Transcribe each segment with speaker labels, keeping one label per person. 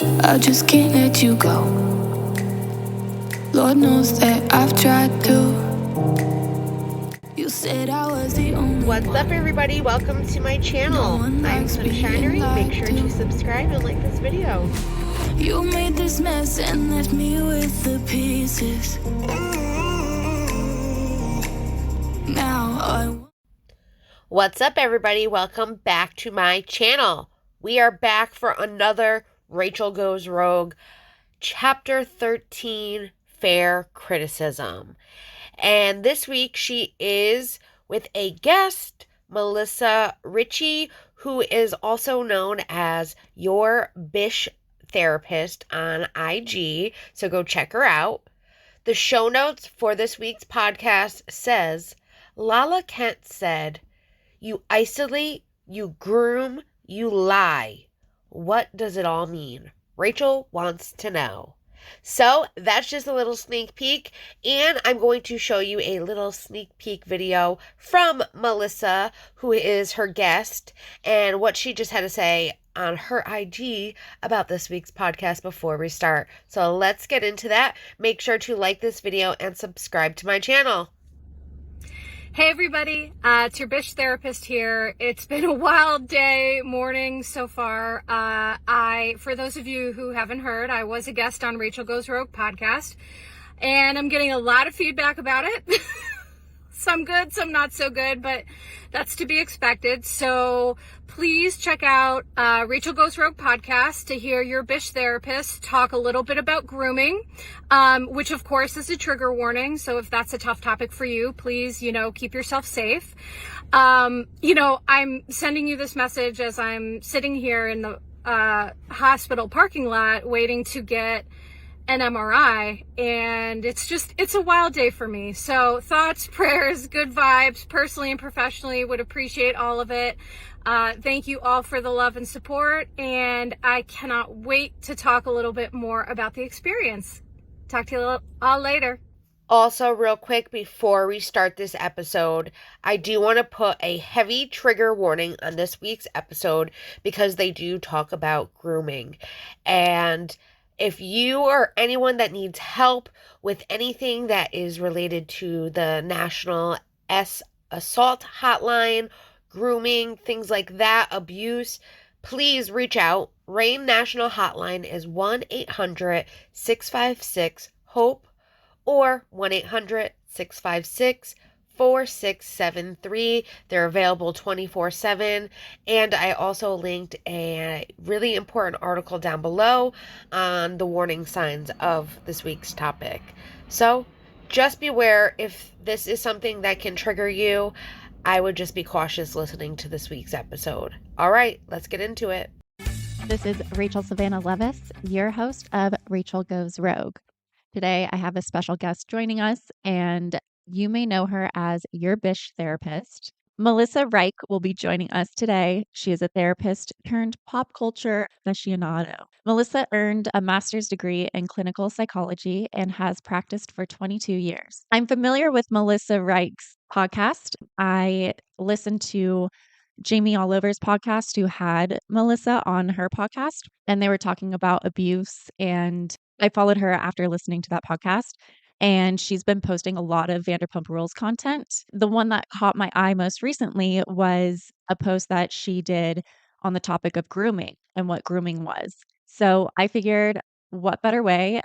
Speaker 1: I just can't let you go. Lord knows that I've tried to. You said I was the only
Speaker 2: What's
Speaker 1: one.
Speaker 2: up, everybody? Welcome to my channel.
Speaker 1: No one
Speaker 2: I'm
Speaker 1: likes
Speaker 2: Sunshinery.
Speaker 1: being
Speaker 2: Make
Speaker 1: lied
Speaker 2: sure
Speaker 1: to.
Speaker 2: to subscribe and like this video.
Speaker 1: You made this mess and left me with the pieces. Now I
Speaker 2: What's up, everybody? Welcome back to my channel. We are back for another Rachel Goes Rogue, Chapter 13, Fair Criticism. And this week she is with a guest, Melissa Reich, who is also known as YourBishTerapist on IG. So go check her out. The show notes for this week's podcast says, Lala Kent said, "You isolate, you groom, you lie. What does it all mean?" Rachel wants to know. So that's just a little sneak peek, and I'm going to show you a little sneak peek video from Melissa, who is her guest, and what she just had to say on her IG about this week's podcast before we start. So let's get into that. Make sure to like this video and subscribe to my channel.
Speaker 3: Hey everybody, it's your Bish therapist here. It's been a wild day, morning so far. For those of you who haven't heard, I was a guest on Rachel Goes Rogue podcast, and I'm getting a lot of feedback about it. Some good, some not so good, but that's to be expected. So please check out Rachel Goes Rogue podcast to hear your Bish therapist talk a little bit about grooming, which of course is a trigger warning. So if that's a tough topic for you, please, keep yourself safe. I'm sending you this message as I'm sitting here in the hospital parking lot waiting to get an MRI, and it's a wild day for me. So thoughts, prayers, good vibes, personally and professionally, would appreciate all of it. Thank you all for the love and support, and I cannot wait to talk a little bit more about the experience. Talk to you all later.
Speaker 2: Also, real quick, before we start this episode, I do want to put a heavy trigger warning on this week's episode because they do talk about grooming. And if you or anyone that needs help with anything that is related to the National Assault Hotline, grooming, things like that, abuse, please reach out. RAIN National Hotline is 1-800-656-HOPE or 1-800-656-4673. They're available 24/7. And I also linked a really important article down below on the warning signs of this week's topic. So just beware, if this is something that can trigger you, I would just be cautious listening to this week's episode. All right, let's get into it.
Speaker 4: This is Rachel Savannah Levis, your host of Rachel Goes Rogue. Today, I have a special guest joining us, and you may know her as your Bish therapist. Melissa Reich will be joining us today. She is a therapist turned pop culture aficionado. Melissa earned a master's degree in clinical psychology and has practiced for 22 years. I'm familiar with Melissa Reich's podcast. I listened to Jamie Oliver's podcast, who had Melissa on her podcast, and they were talking about abuse, and I followed her after listening to that podcast, and she's been posting a lot of Vanderpump Rules content. The one that caught my eye most recently was a post that she did on the topic of grooming and what grooming was. So I figured, what better way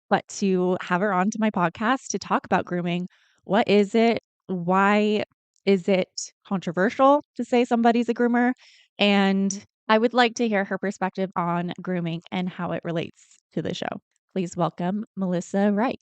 Speaker 4: but to have her onto my podcast to talk about grooming. What is it? Why is it controversial to say somebody's a groomer? And I would like to hear her perspective on grooming and how it relates to the show. Please welcome Melissa Reich.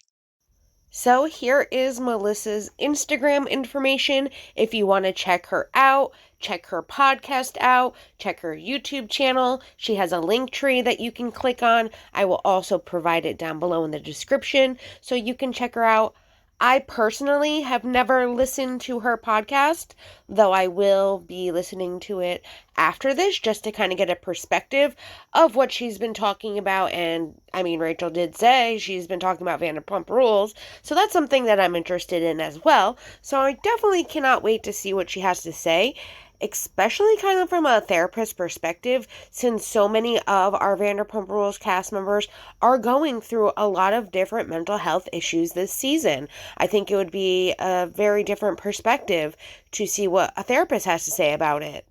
Speaker 2: So here is Melissa's Instagram information. If you want to check her out, check her podcast out, check her YouTube channel. She has a link tree that you can click on. I will also provide it down below in the description so you can check her out. I personally have never listened to her podcast, though I will be listening to it after this just to kind of get a perspective of what she's been talking about. And I mean, Rachel did say she's been talking about Vanderpump Rules, so that's something that I'm interested in as well. So I definitely cannot wait to see what she has to say. especially kind of from a therapist perspective, since so many of our Vanderpump Rules cast members are going through a lot of different mental health issues this season. I think it would be a very different perspective to see what a therapist has to say about it.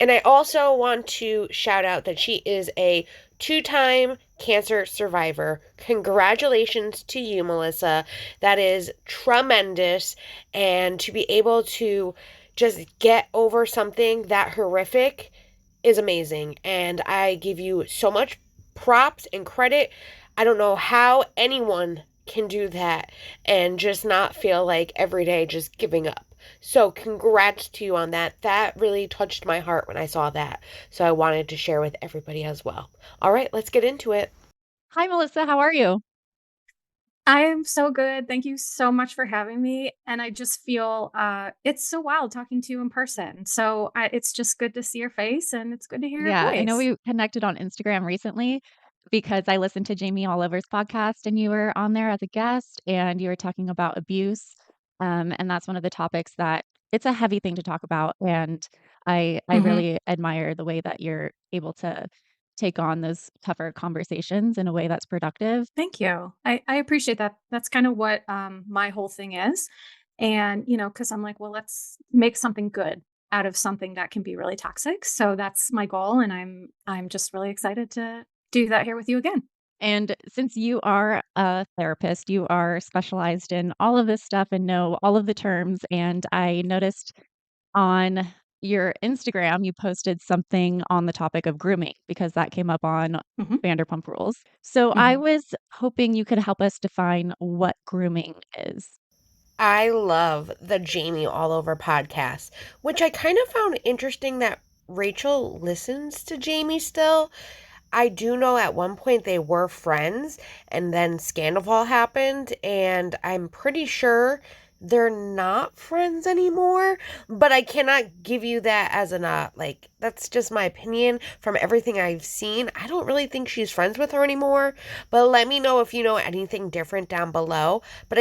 Speaker 2: And I also want to shout out that she is a 2-time cancer survivor. Congratulations to you, Melissa. That is tremendous. And to be able to just get over something that horrific is amazing. And I give you so much props and credit. I don't know how anyone can do that and just not feel like every day just giving up. So congrats to you on that. That really touched my heart when I saw that. So I wanted to share with everybody as well. All right, let's get into it.
Speaker 4: Hi, Melissa. How are you?
Speaker 3: I am so good. Thank you so much for having me. And I just feel it's so wild talking to you in person. So it's just good to see your face and it's good to hear your
Speaker 4: Yeah, I know
Speaker 3: voice.
Speaker 4: we connected on Instagram recently because I listened to Jamie Oliver's podcast and you were on there as a guest and you were talking about abuse. And that's one of the topics that it's a heavy thing to talk about. And I
Speaker 3: hmm
Speaker 4: really admire the way that you're able to take on those tougher conversations in a way that's productive.
Speaker 3: Thank you. I appreciate that. That's kind of what my whole thing is. And, because I'm like, well, let's make something good out of something that can be really toxic. So that's my goal. And I'm just really excited to do that here with you again.
Speaker 4: And since you are a therapist, you are specialized in all of this stuff and know all of the terms. And I noticed on your Instagram, you posted something on the topic of grooming because that came up on
Speaker 3: hmm
Speaker 4: Vanderpump Rules. So I
Speaker 3: hmm
Speaker 4: was hoping you could help us define what grooming is.
Speaker 2: I love the Jamie All Over podcast, which I kind of found interesting that Rachel listens to Jamie still. I do know at one point they were friends, and then Scandoval happened, and I'm pretty sure they're not friends anymore. But I cannot give you that as an that's just my opinion from everything I've seen. I don't really think she's friends with her anymore. But let me know if you know anything different down below. But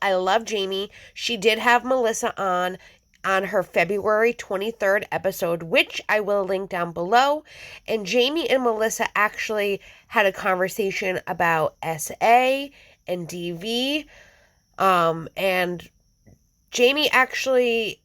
Speaker 2: I love Jamie. She did have Melissa on her February 23rd episode, which I will link down below. And Jamie and Melissa actually had a conversation about SA and DV. And Jamie actually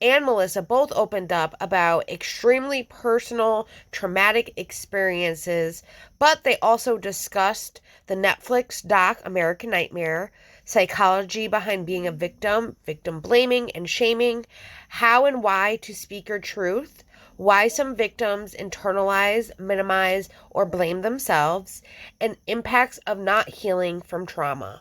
Speaker 2: and Melissa both opened up about extremely personal, traumatic experiences, but they also discussed the Netflix doc American Nightmare, psychology behind being a victim, victim blaming and shaming, how and why to speak your truth, why some victims internalize, minimize, or blame themselves, and impacts of not healing from trauma.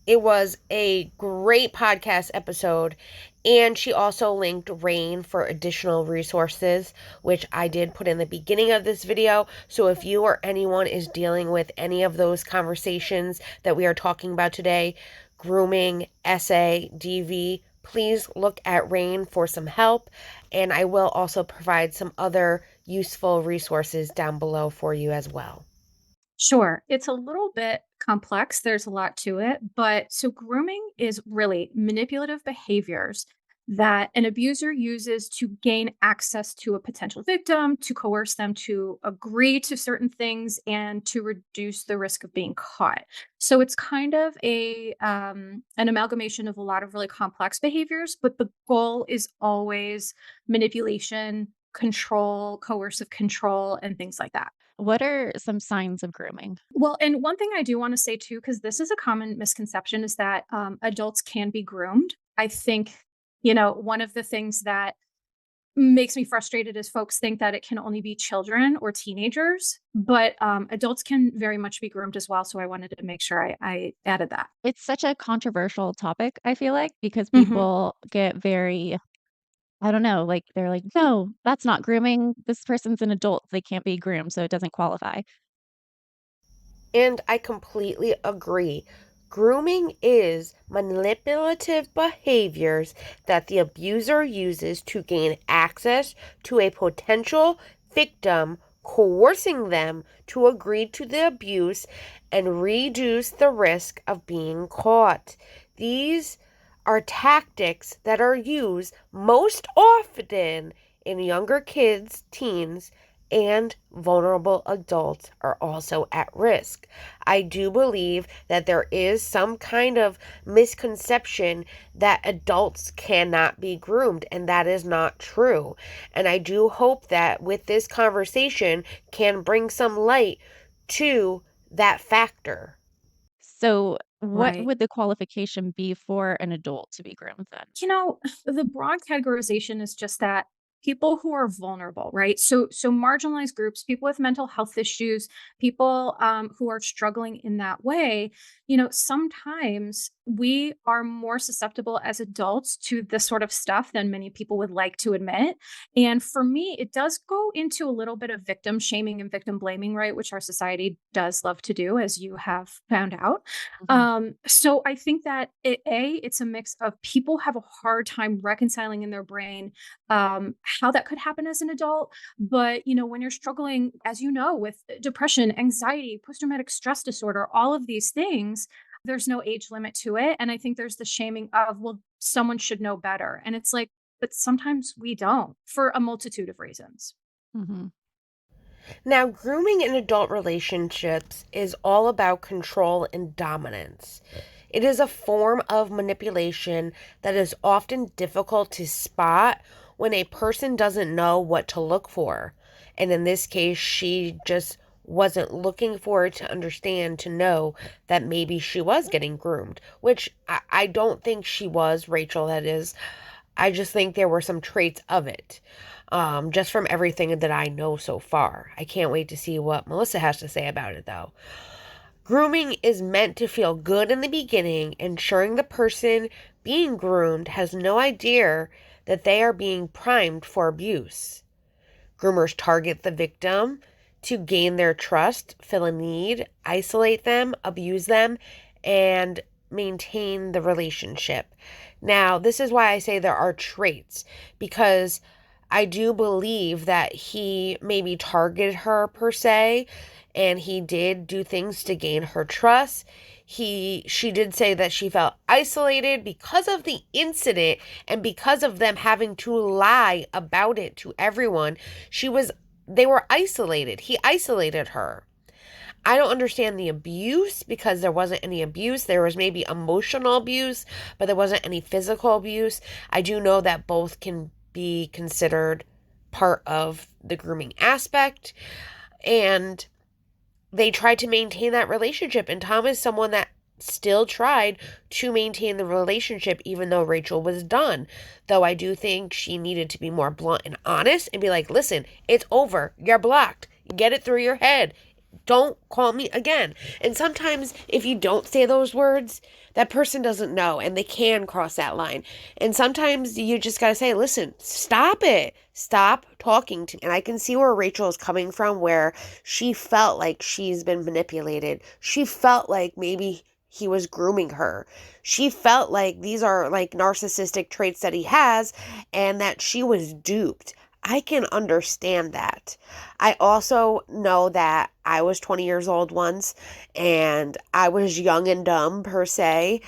Speaker 2: It was a great podcast episode, and she also linked Rain for additional resources, which I did put in the beginning of this video. So if you or anyone is dealing with any of those conversations that we are talking about today, grooming, SA, DV, please look at Rain for some help. And I will also provide some other useful resources down below for you as well.
Speaker 3: Sure. It's a little bit complex. There's a lot to it. But so grooming is really manipulative behaviors that an abuser uses to gain access to a potential victim, to coerce them to agree to certain things, and to reduce the risk of being caught. So it's kind of an amalgamation of a lot of really complex behaviors, but the goal is always manipulation, control, coercive control, and things like that.
Speaker 4: What are some signs of grooming?
Speaker 3: Well, and one thing I do want to say too, because this is a common misconception, is that adults can be groomed. I think, one of the things that makes me frustrated is folks think that it can only be children or teenagers, but adults can very much be groomed as well. So I wanted to make sure I added that.
Speaker 4: It's such a controversial topic, I feel like, because
Speaker 3: hmm
Speaker 4: people get very, I don't know, like they're like, no, that's not grooming. This person's an adult. They can't be groomed, so it doesn't qualify.
Speaker 2: And I completely agree. Grooming is manipulative behaviors that the abuser uses to gain access to a potential victim, coercing them to agree to the abuse and reduce the risk of being caught. These are tactics that are used most often in younger kids, teens, and vulnerable adults are also at risk. I do believe that there is some kind of misconception that adults cannot be groomed, and that is not true. And I do hope that with this conversation can bring some light to that factor.
Speaker 4: So, what
Speaker 5: Right.
Speaker 4: would the qualification be for an adult to be groomed then?
Speaker 5: The broad categorization is just that people who are vulnerable, right? So marginalized groups, people with mental health issues, people who are struggling in that way. Sometimes we are more susceptible as adults to this sort of stuff than many people would like to admit. And for me, it does go into a little bit of victim shaming and victim blaming, right? Which our society does love to do, as you have found out. So I think that it's a mix of people have a hard time reconciling in their brain how that could happen as an adult. But when you're struggling, as with depression, anxiety, post-traumatic stress disorder, all of these things, there's no age limit to it. And I think there's the shaming of, well, someone should know better. And it's like, but sometimes we don't for a multitude of reasons.
Speaker 4: Mhm.
Speaker 2: Now, grooming in adult relationships is all about control and dominance. It is a form of manipulation that is often difficult to spot when a person doesn't know what to look for. And in this case, she just wasn't looking for it to understand, to know that maybe she was getting groomed, which I don't think she was, Rachel, that is. I just think there were some traits of it, just from everything that I know so far. I can't wait to see what Melissa has to say about it, though. Grooming is meant to feel good in the beginning, ensuring the person being groomed has no idea that they are being primed for abuse. Groomers target the victim to gain their trust, fill a need, isolate them, abuse them, and maintain the relationship. Now, this is why I say there are traits, because I do believe that he maybe targeted her per se, and he did do things to gain her trust. She did say that she felt isolated because of the incident and because of them having to lie about it to everyone. They were isolated. He isolated her. I don't understand the abuse, because there wasn't any abuse. There was maybe emotional abuse, but there wasn't any physical abuse. I do know that both can be considered part of the grooming aspect, and they tried to maintain that relationship. And Tom is someone that still tried to maintain the relationship even though Rachel was done. Though I do think she needed to be more blunt and honest and be like, listen, it's over. You're blocked. Get it through your head. Don't call me again. And sometimes if you don't say those words, that person doesn't know and they can cross that line. And sometimes you just got to say, listen, stop it. Stop talking to me. And I can see where Rachel is coming from, where she felt like she's been manipulated. She felt like maybe he was grooming her. She felt like these are like narcissistic traits that he has and that she was duped. I can understand that. I also know that I was 20 years old once, and I was young and dumb per se,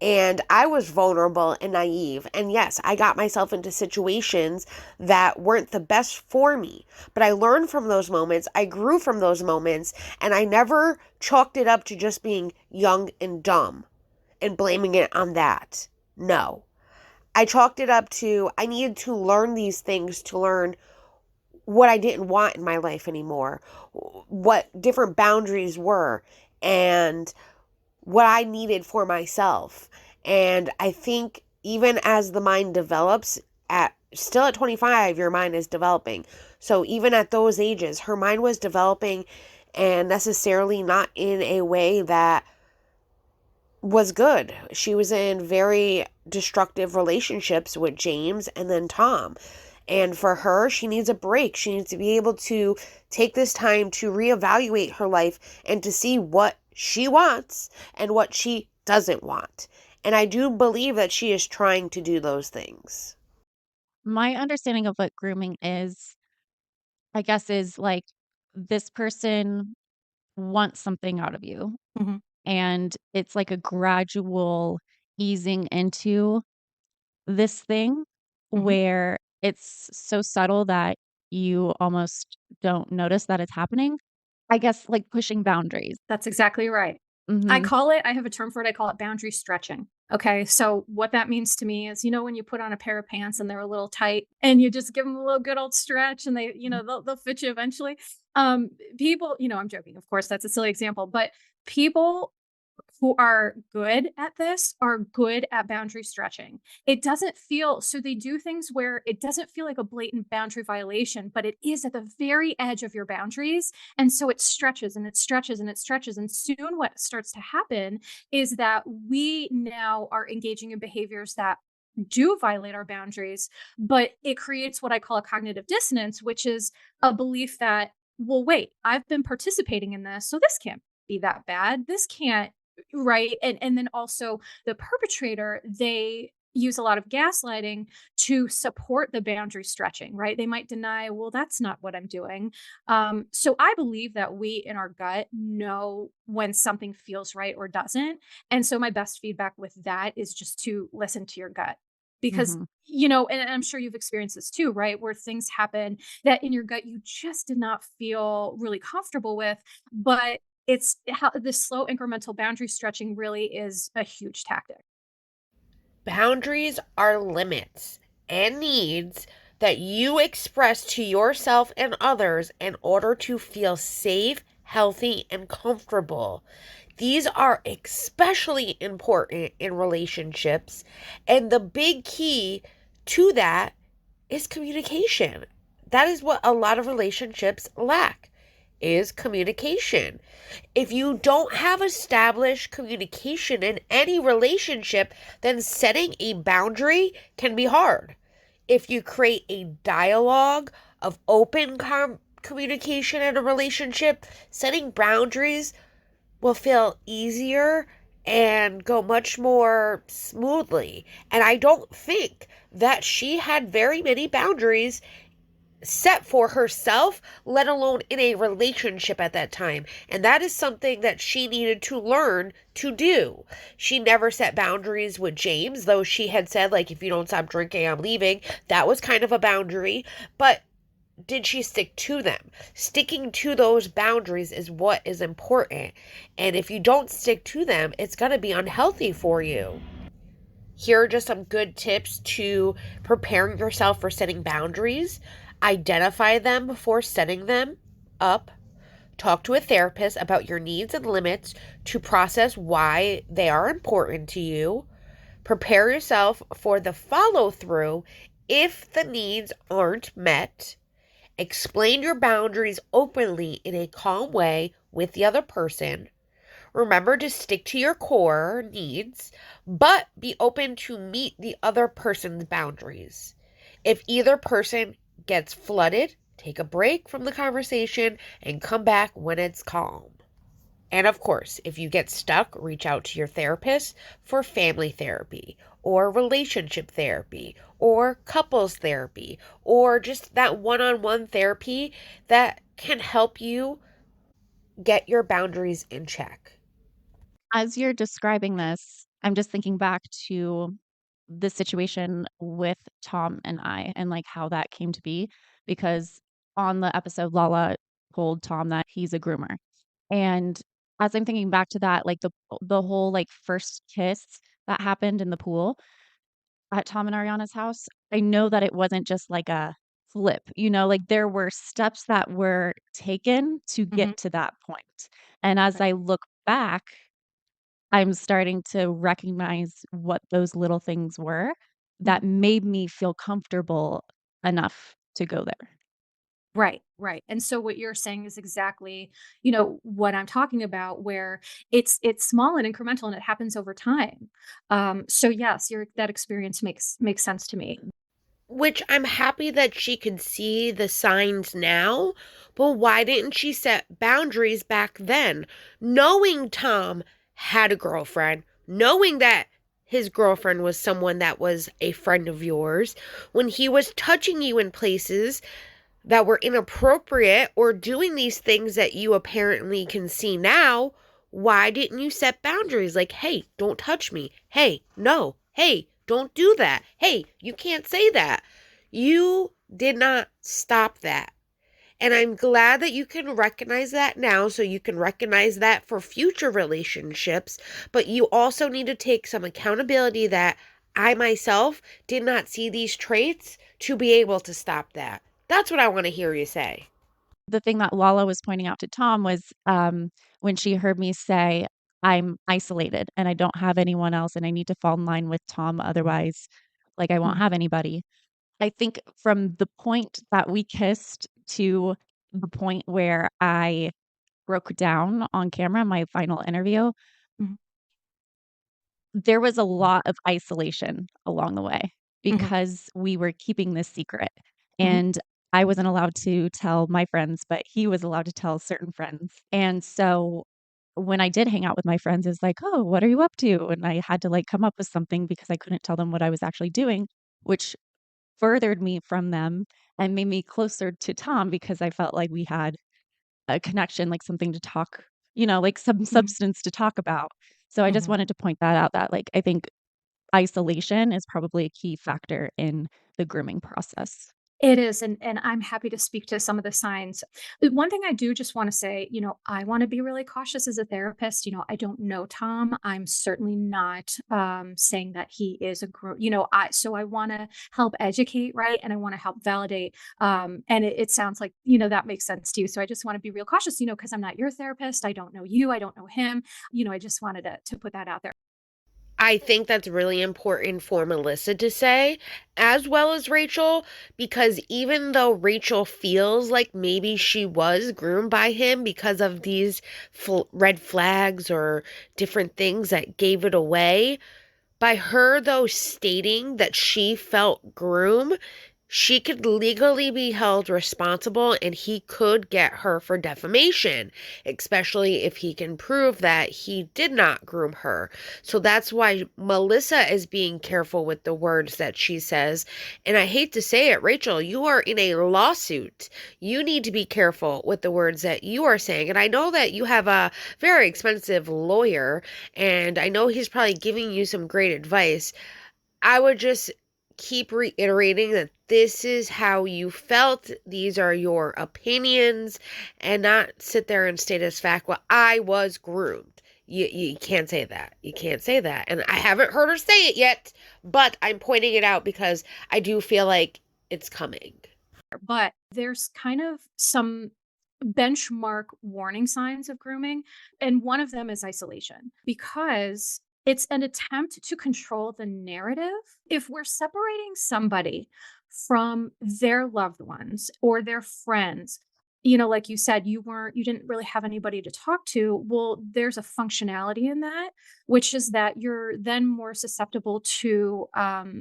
Speaker 2: and I was vulnerable and naive. And yes, I got myself into situations that weren't the best for me, but I learned from those moments. I grew from those moments, and I never chalked it up to just being young and dumb and blaming it on that. No. I chalked it up to I needed to learn these things to learn what I didn't want in my life anymore, what different boundaries were, and what I needed for myself. And I think even as the mind develops, at 25, your mind is developing. So even at those ages, her mind was developing, and necessarily not in a way that was good. She was in very destructive relationships with James and then Tom. And for her, she needs a break. She needs to be able to take this time to reevaluate her life and to see what she wants and what she doesn't want. And I do believe that she is trying to do those things.
Speaker 4: My understanding of what grooming is, I guess, is like this person wants something out of you,
Speaker 5: Mhm.
Speaker 4: and it's like a gradual easing into this thing
Speaker 5: Mhm.
Speaker 4: where it's so subtle that you almost don't notice that it's happening. I guess, like, pushing boundaries.
Speaker 5: That's exactly right.
Speaker 4: Mhm.
Speaker 5: I have a term for it. I call it boundary stretching. Okay. So what that means to me is, when you put on a pair of pants and they're a little tight and you just give them a little good old stretch and they'll fit you eventually. People, I'm joking. Of course, that's a silly example, but people who are good at this are good at boundary stretching. It doesn't feel so they do things where it doesn't feel like a blatant boundary violation, but it is at the very edge of your boundaries. And so it stretches and it stretches and it stretches. And soon what starts to happen is that we now are engaging in behaviors that do violate our boundaries, but it creates what I call a cognitive dissonance, which is a belief that, well, wait, I've been participating in this, so this can't be that bad. This can't right. And then also the perpetrator, they use a lot of gaslighting to support the boundary stretching, right? They might deny, well, that's not what I'm doing. So I believe that we in our gut know when something feels right or doesn't. And so my best feedback with that is just to listen to your gut. Because,
Speaker 4: Mhm.
Speaker 5: and I'm sure you've experienced this too, right? Where things happen that in your gut you just did not feel really comfortable with, but it's how this slow incremental boundary stretching really is a huge tactic.
Speaker 2: Boundaries are limits and needs that you express to yourself and others in order to feel safe, healthy, and comfortable. These are especially important in relationships, and the big key to that is communication. That is what a lot of relationships lack, is communication. If you don't have established communication in any relationship, then setting a boundary can be hard. If you create a dialogue of open communication in a relationship, setting boundaries will feel easier and go much more smoothly. And I don't think that she had very many boundaries set for herself, let alone in a relationship at that time. And that is something that she needed to learn to do. She never set boundaries with James, though she had said, like, if you don't stop drinking, I'm leaving. That was kind of a boundary. But did she stick to them? Sticking to those boundaries is what is important. And if you don't stick to them, it's going to be unhealthy for you. Here are just some good tips to preparing yourself for setting boundaries. Identify them before setting them up. Talk to a therapist about your needs and limits to process why they are important to you. Prepare yourself for the follow through if the needs aren't met. Explain your boundaries openly in a calm way with the other person. Remember to stick to your core needs, but be open to meet the other person's boundaries. If either person gets flooded, take a break from the conversation and come back when it's calm. And of course, if you get stuck, reach out to your therapist for family therapy or relationship therapy or couples therapy or just that one-on-one therapy that can help you get your boundaries in check.
Speaker 4: As you're describing this, I'm just thinking back to the situation with Tom and I and, like, how that came to be, because on the episode, Lala told Tom that he's a groomer. And as I'm thinking back to that, like, the whole, like, first kiss that happened in the pool at Tom and Ariana's house, I know that it wasn't just like a flip, like, there were steps that were taken to
Speaker 5: Mhm.
Speaker 4: get to that point. And as
Speaker 5: Right.
Speaker 4: I look back, I'm starting to recognize what those little things were that
Speaker 5: Mhm.
Speaker 4: made me feel comfortable enough to go there.
Speaker 5: Right, right. And so what you're saying is exactly, what I'm talking about, where it's small and incremental and it happens over time. So yes, your that experience makes sense to me.
Speaker 2: Which I'm happy that she could see the signs now, but why didn't she set boundaries back then? Knowing Tom had a girlfriend, knowing that his girlfriend was someone that was a friend of yours, when he was touching you in places that were inappropriate or doing these things that you apparently can see now, Why didn't you set boundaries? Like, hey, don't touch me. Hey, no. Hey, don't do that. Hey, you can't say that. You did not stop that. And I'm glad that you can recognize that now, so you can recognize that for future relationships. But you also need to take some accountability that I myself did not see these traits to be able to stop that. That's what I want to hear you say.
Speaker 4: The thing that Lala was pointing out to Tom was when she heard me say, I'm isolated and I don't have anyone else and I need to fall in line with Tom. Otherwise, like, I won't have anybody. I think from the point that we kissed to the point where I broke down on camera, my final interview,
Speaker 5: Mhm.
Speaker 4: there was a lot of isolation along the way
Speaker 5: Mhm.
Speaker 4: because we were keeping this secret.
Speaker 5: Mhm.
Speaker 4: And I wasn't allowed to tell my friends, but he was allowed to tell certain friends. And so when I did hang out with my friends, it's like, oh, what are you up to? And I had to like come up with something because I couldn't tell them what I was actually doing, which furthered me from them and made me closer to Tom because I felt like we had a connection, like something to talk, like some
Speaker 5: Mhm.
Speaker 4: substance to talk about. So I just
Speaker 5: Mhm.
Speaker 4: wanted to point that out that like I think isolation is probably a key factor in the grooming process.
Speaker 5: It is, and I'm happy to speak to some of the signs. One thing I do just wanna say, I wanna be really cautious as a therapist. I don't know Tom. I'm certainly not, saying that he is a I wanna help educate, right? And I wanna help validate, and it sounds like, that makes sense to you. So I just wanna be real cautious, because 'cause I'm not your therapist. I don't know you. I don't know him. I just wanted to put that out there.
Speaker 2: I think that's really important for Melissa to say, as well as Rachel, because even though Rachel feels like maybe she was groomed by him because of these red flags or different things that gave it away, by her, though, stating that she felt groomed, she could legally be held responsible and he could get her for defamation, especially if he can prove that he did not groom her. So that's why Melissa is being careful with the words that she says. And I hate to say it, Rachel, you are in a lawsuit. You need to be careful with the words that you are saying. And I know that you have a very expensive lawyer, and I know he's probably giving you some great advice. I would just keep reiterating that this is how you felt. These are your opinions, and not sit there and state as fact, well, I was groomed. You can't say that. You can't say that. And I haven't heard her say it yet, but I'm pointing it out because I do feel like it's coming.
Speaker 5: But there's kind of some benchmark warning signs of grooming. And one of them is isolation because it's an attempt to control the narrative. If we're separating somebody from their loved ones or their friends, like you said, you didn't really have anybody to talk to. Well, there's a functionality in that, which is that you're then more susceptible to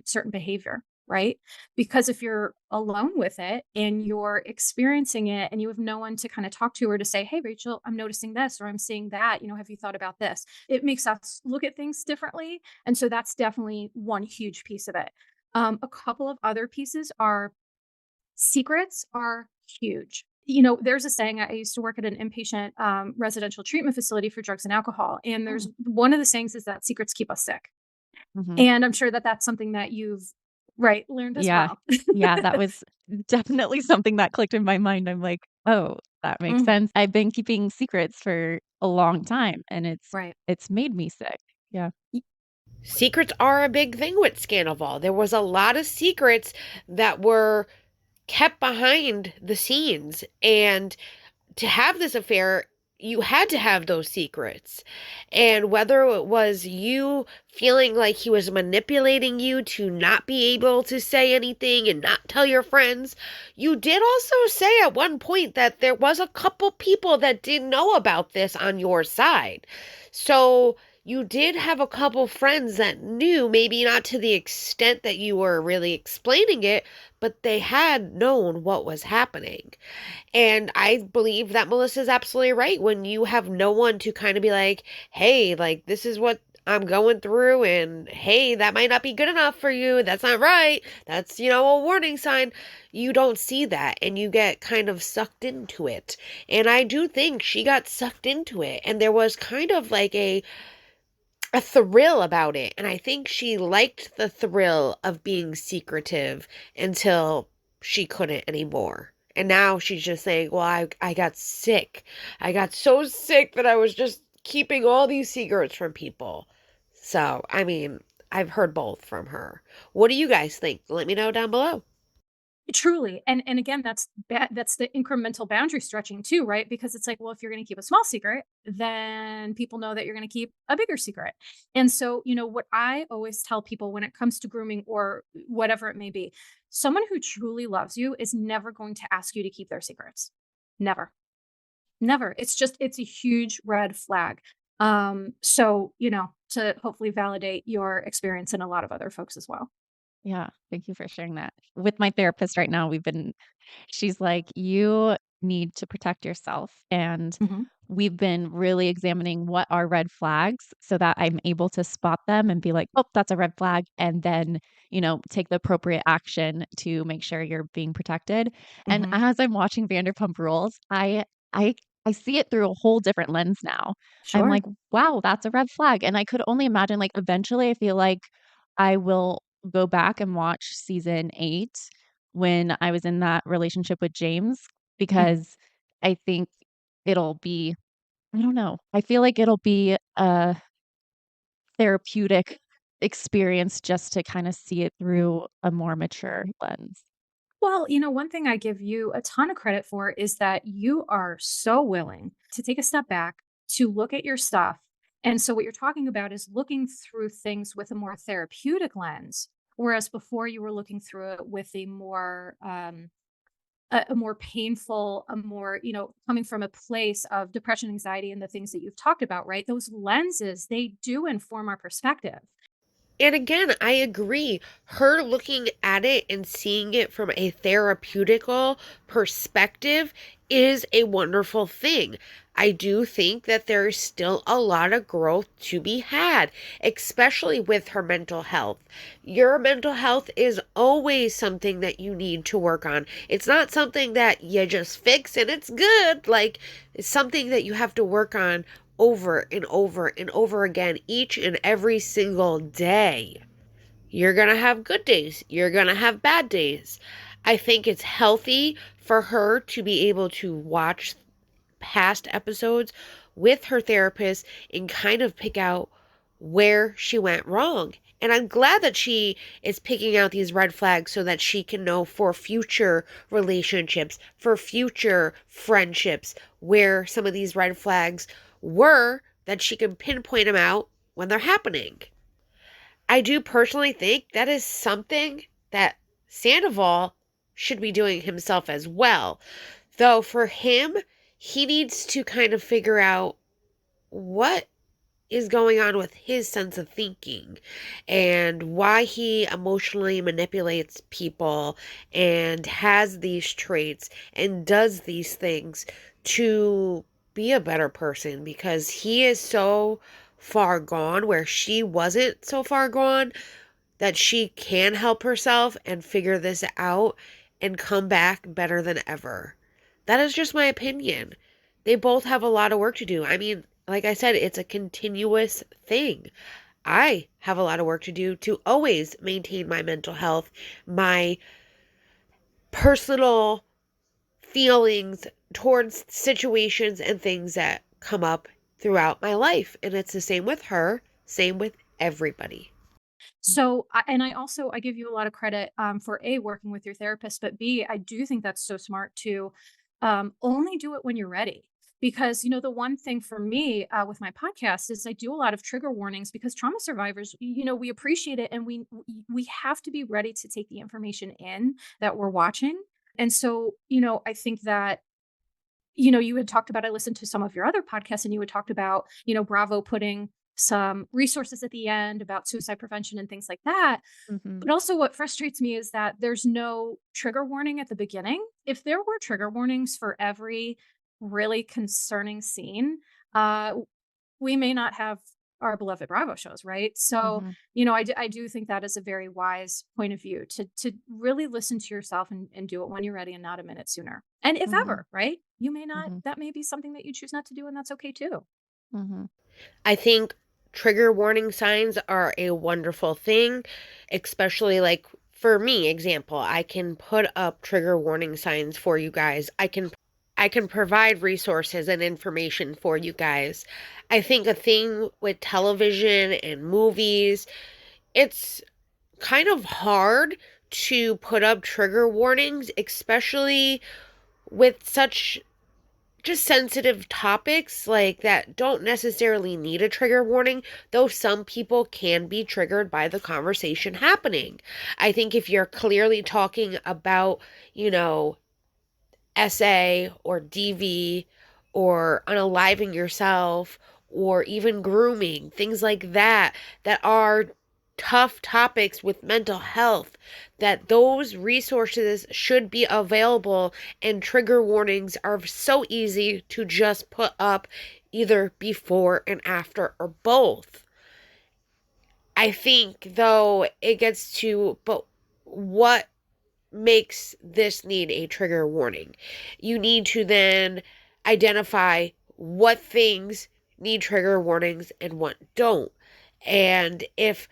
Speaker 5: certain behavior, right? Because if you're alone with it and you're experiencing it and you have no one to kind of talk to or to say, hey, Rachel, I'm noticing this or I'm seeing that, have you thought about this? It makes us look at things differently. And so that's definitely one huge piece of it. A couple of other pieces are secrets are huge. There's a saying, I used to work at an inpatient residential treatment facility for drugs and alcohol. And there's one of the sayings is that secrets keep us sick.
Speaker 4: Mhm.
Speaker 5: And I'm sure that that's something that you've, right, learned as
Speaker 4: Yeah.
Speaker 5: well.
Speaker 4: Yeah, that was definitely something that clicked in my mind. I'm like, "Oh, that makes
Speaker 5: Mhm.
Speaker 4: sense." I've been keeping secrets for a long time, and
Speaker 5: Right.
Speaker 4: it's made me sick. Yeah.
Speaker 2: Secrets are a big thing with Scandoval. There was a lot of secrets that were kept behind the scenes, and to have this affair, you had to have those secrets. And whether it was you feeling like he was manipulating you to not be able to say anything and not tell your friends, you did also say at one point that there was a couple people that didn't know about this on your side. So you did have a couple friends that knew, maybe not to the extent that you were really explaining it, but they had known what was happening. And I believe that Melissa's absolutely right when you have no one to kind of be like, hey, like, this is what I'm going through and, hey, that might not be good enough for you. That's not right. That's, a warning sign. You don't see that and you get kind of sucked into it. And I do think she got sucked into it. And there was kind of like a thrill about it. And I think she liked the thrill of being secretive until she couldn't anymore. And now she's just saying, well, I got sick. I got so sick that I was just keeping all these secrets from people. So, I mean, I've heard both from her. What do you guys think? Let me know down below.
Speaker 5: Truly. And again, that's the incremental boundary stretching too, right? Because it's like, well, if you're going to keep a small secret, then people know that you're going to keep a bigger secret. And so, what I always tell people when it comes to grooming or whatever it may be, someone who truly loves you is never going to ask you to keep their secrets. Never. Never. It's a huge red flag. So, to hopefully validate your experience and a lot of other folks as well.
Speaker 4: Yeah, thank you for sharing that. With my therapist right now, she's like, you need to protect yourself. And
Speaker 5: Mhm.
Speaker 4: we've been really examining what are red flags so that I'm able to spot them and be like, oh, that's a red flag. And then, take the appropriate action to make sure you're being protected. And
Speaker 5: Mhm.
Speaker 4: as I'm watching Vanderpump Rules, I, I see it through a whole different lens now. I'm
Speaker 5: Sure.
Speaker 4: like, wow, that's a red flag. And I could only imagine, like, eventually I feel like I will go back and watch season 8 when I was in that relationship with James
Speaker 5: Mhm.
Speaker 4: because I think it'll be I don't know. I feel like it'll be a therapeutic experience just to kinda see it through a more mature lens.
Speaker 5: Well, one thing I give you a ton of credit for is that you are so willing to take a step back, to look at your stuff. And so, what you're talking about is looking through things with a more therapeutic lens, whereas before you were looking through it with a more painful, a more, coming from a place of depression, anxiety, and the things that you've talked about, right? Those lenses, they do inform our perspective.
Speaker 2: And again, I agree. Her looking at it and seeing it from a therapeutical perspective is a wonderful thing. I do think that there is still a lot of growth to be had, especially with her mental health. Your mental health is always something that you need to work on. It's not something that you just fix and it's good. Like, it's something that you have to work on over and over and over again each and every single day. You're going to have good days. You're going to have bad days. I think it's healthy for her to be able to watch past episodes with her therapist and kind of pick out where she went wrong. And I'm glad that she is picking out these red flags so that she can know for future relationships, for future friendships, where some of these red flags were, that she can pinpoint them out when they're happening. I do personally think that is something that Sandoval should be doing himself as well. Though for him, he needs to kind of figure out what is going on with his sense of thinking and why he emotionally manipulates people and has these traits and does these things to be a better person, because he is so far gone where she wasn't so far gone that she can help herself and figure this out and come back better than ever. That is just my opinion. They both have a lot of work to do. I mean, like I said, it's a continuous thing. I have a lot of work to do to always maintain my mental health, my personal feelings towards situations and things that come up throughout my life. And it's the same with her, same with everybody.
Speaker 5: So, and I also I give you a lot of credit for A, working with your therapist, but B, I do think that's so smart to only do it when you're ready. Because the one thing for me with my podcast is I do a lot of trigger warnings because trauma survivors, we appreciate it and we have to be ready to take the information in that we're watching. And so, I think that you had talked about, I listened to some of your other podcasts and you had talked about, Bravo putting some resources at the end about suicide prevention and things like that.
Speaker 4: Mhm.
Speaker 5: But also what frustrates me is that there's no trigger warning at the beginning. If there were trigger warnings for every really concerning scene, we may not have our beloved Bravo shows, right? So, I do think that is a very wise point of view to really listen to yourself and do it when you're ready and not a minute sooner. And if ever, right? You may not, that may be something that you choose not to do, and that's okay too.
Speaker 2: I think trigger warning signs are a wonderful thing, especially like for me, example, I can put up trigger warning signs for you guys. I can provide resources and information for you guys. I think a thing with television and movies, it's kind of hard to put up trigger warnings, especially with such just sensitive topics like that don't necessarily need a trigger warning, though some people can be triggered by the conversation happening. I think if you're clearly talking about, SA or DV or unaliving yourself or even grooming, things like that, that are tough topics with mental health, that those resources should be available, and trigger warnings are so easy to just put up either before and after or both. I think though it gets to, but what makes this need a trigger warning? You need to then identify what things need trigger warnings and what don't. And if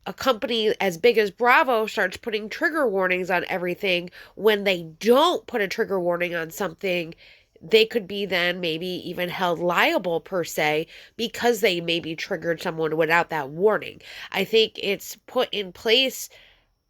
Speaker 2: a company as big as Bravo starts putting trigger warnings on everything when they don't put a trigger warning on something, they could be then maybe even held liable per se because they maybe triggered someone without that warning. I think it's put in place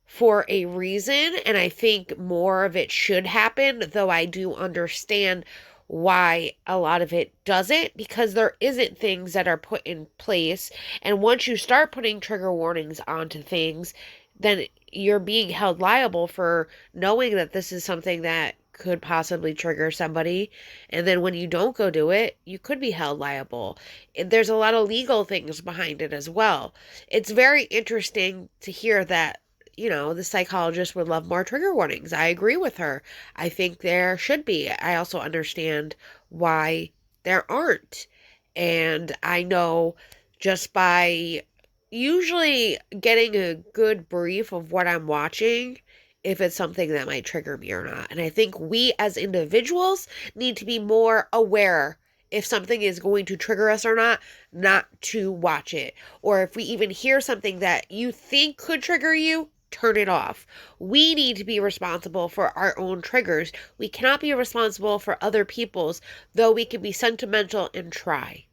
Speaker 2: for a reason, and I think more of it should happen, though I do understand why a lot of it doesn't, because there isn't things that are put in place, and once you start putting trigger warnings onto things, then you're being held liable for knowing that this is something that could possibly trigger somebody, and then when you don't go do it, you could be held liable. There's a lot of legal things behind it as well. It's very interesting to hear that the psychologist would love more trigger warnings. I agree with her. I think there should be. I also understand why there aren't. And I know just by usually getting a good brief of what I'm watching, if it's something that might trigger me or not. And I think we as individuals need to be more aware if something is going to trigger us or not to watch it. Or if we even hear something that you think could trigger you, turn it off. We need to be responsible for our own triggers. We cannot be responsible for other people's, though we can be sentimental and try.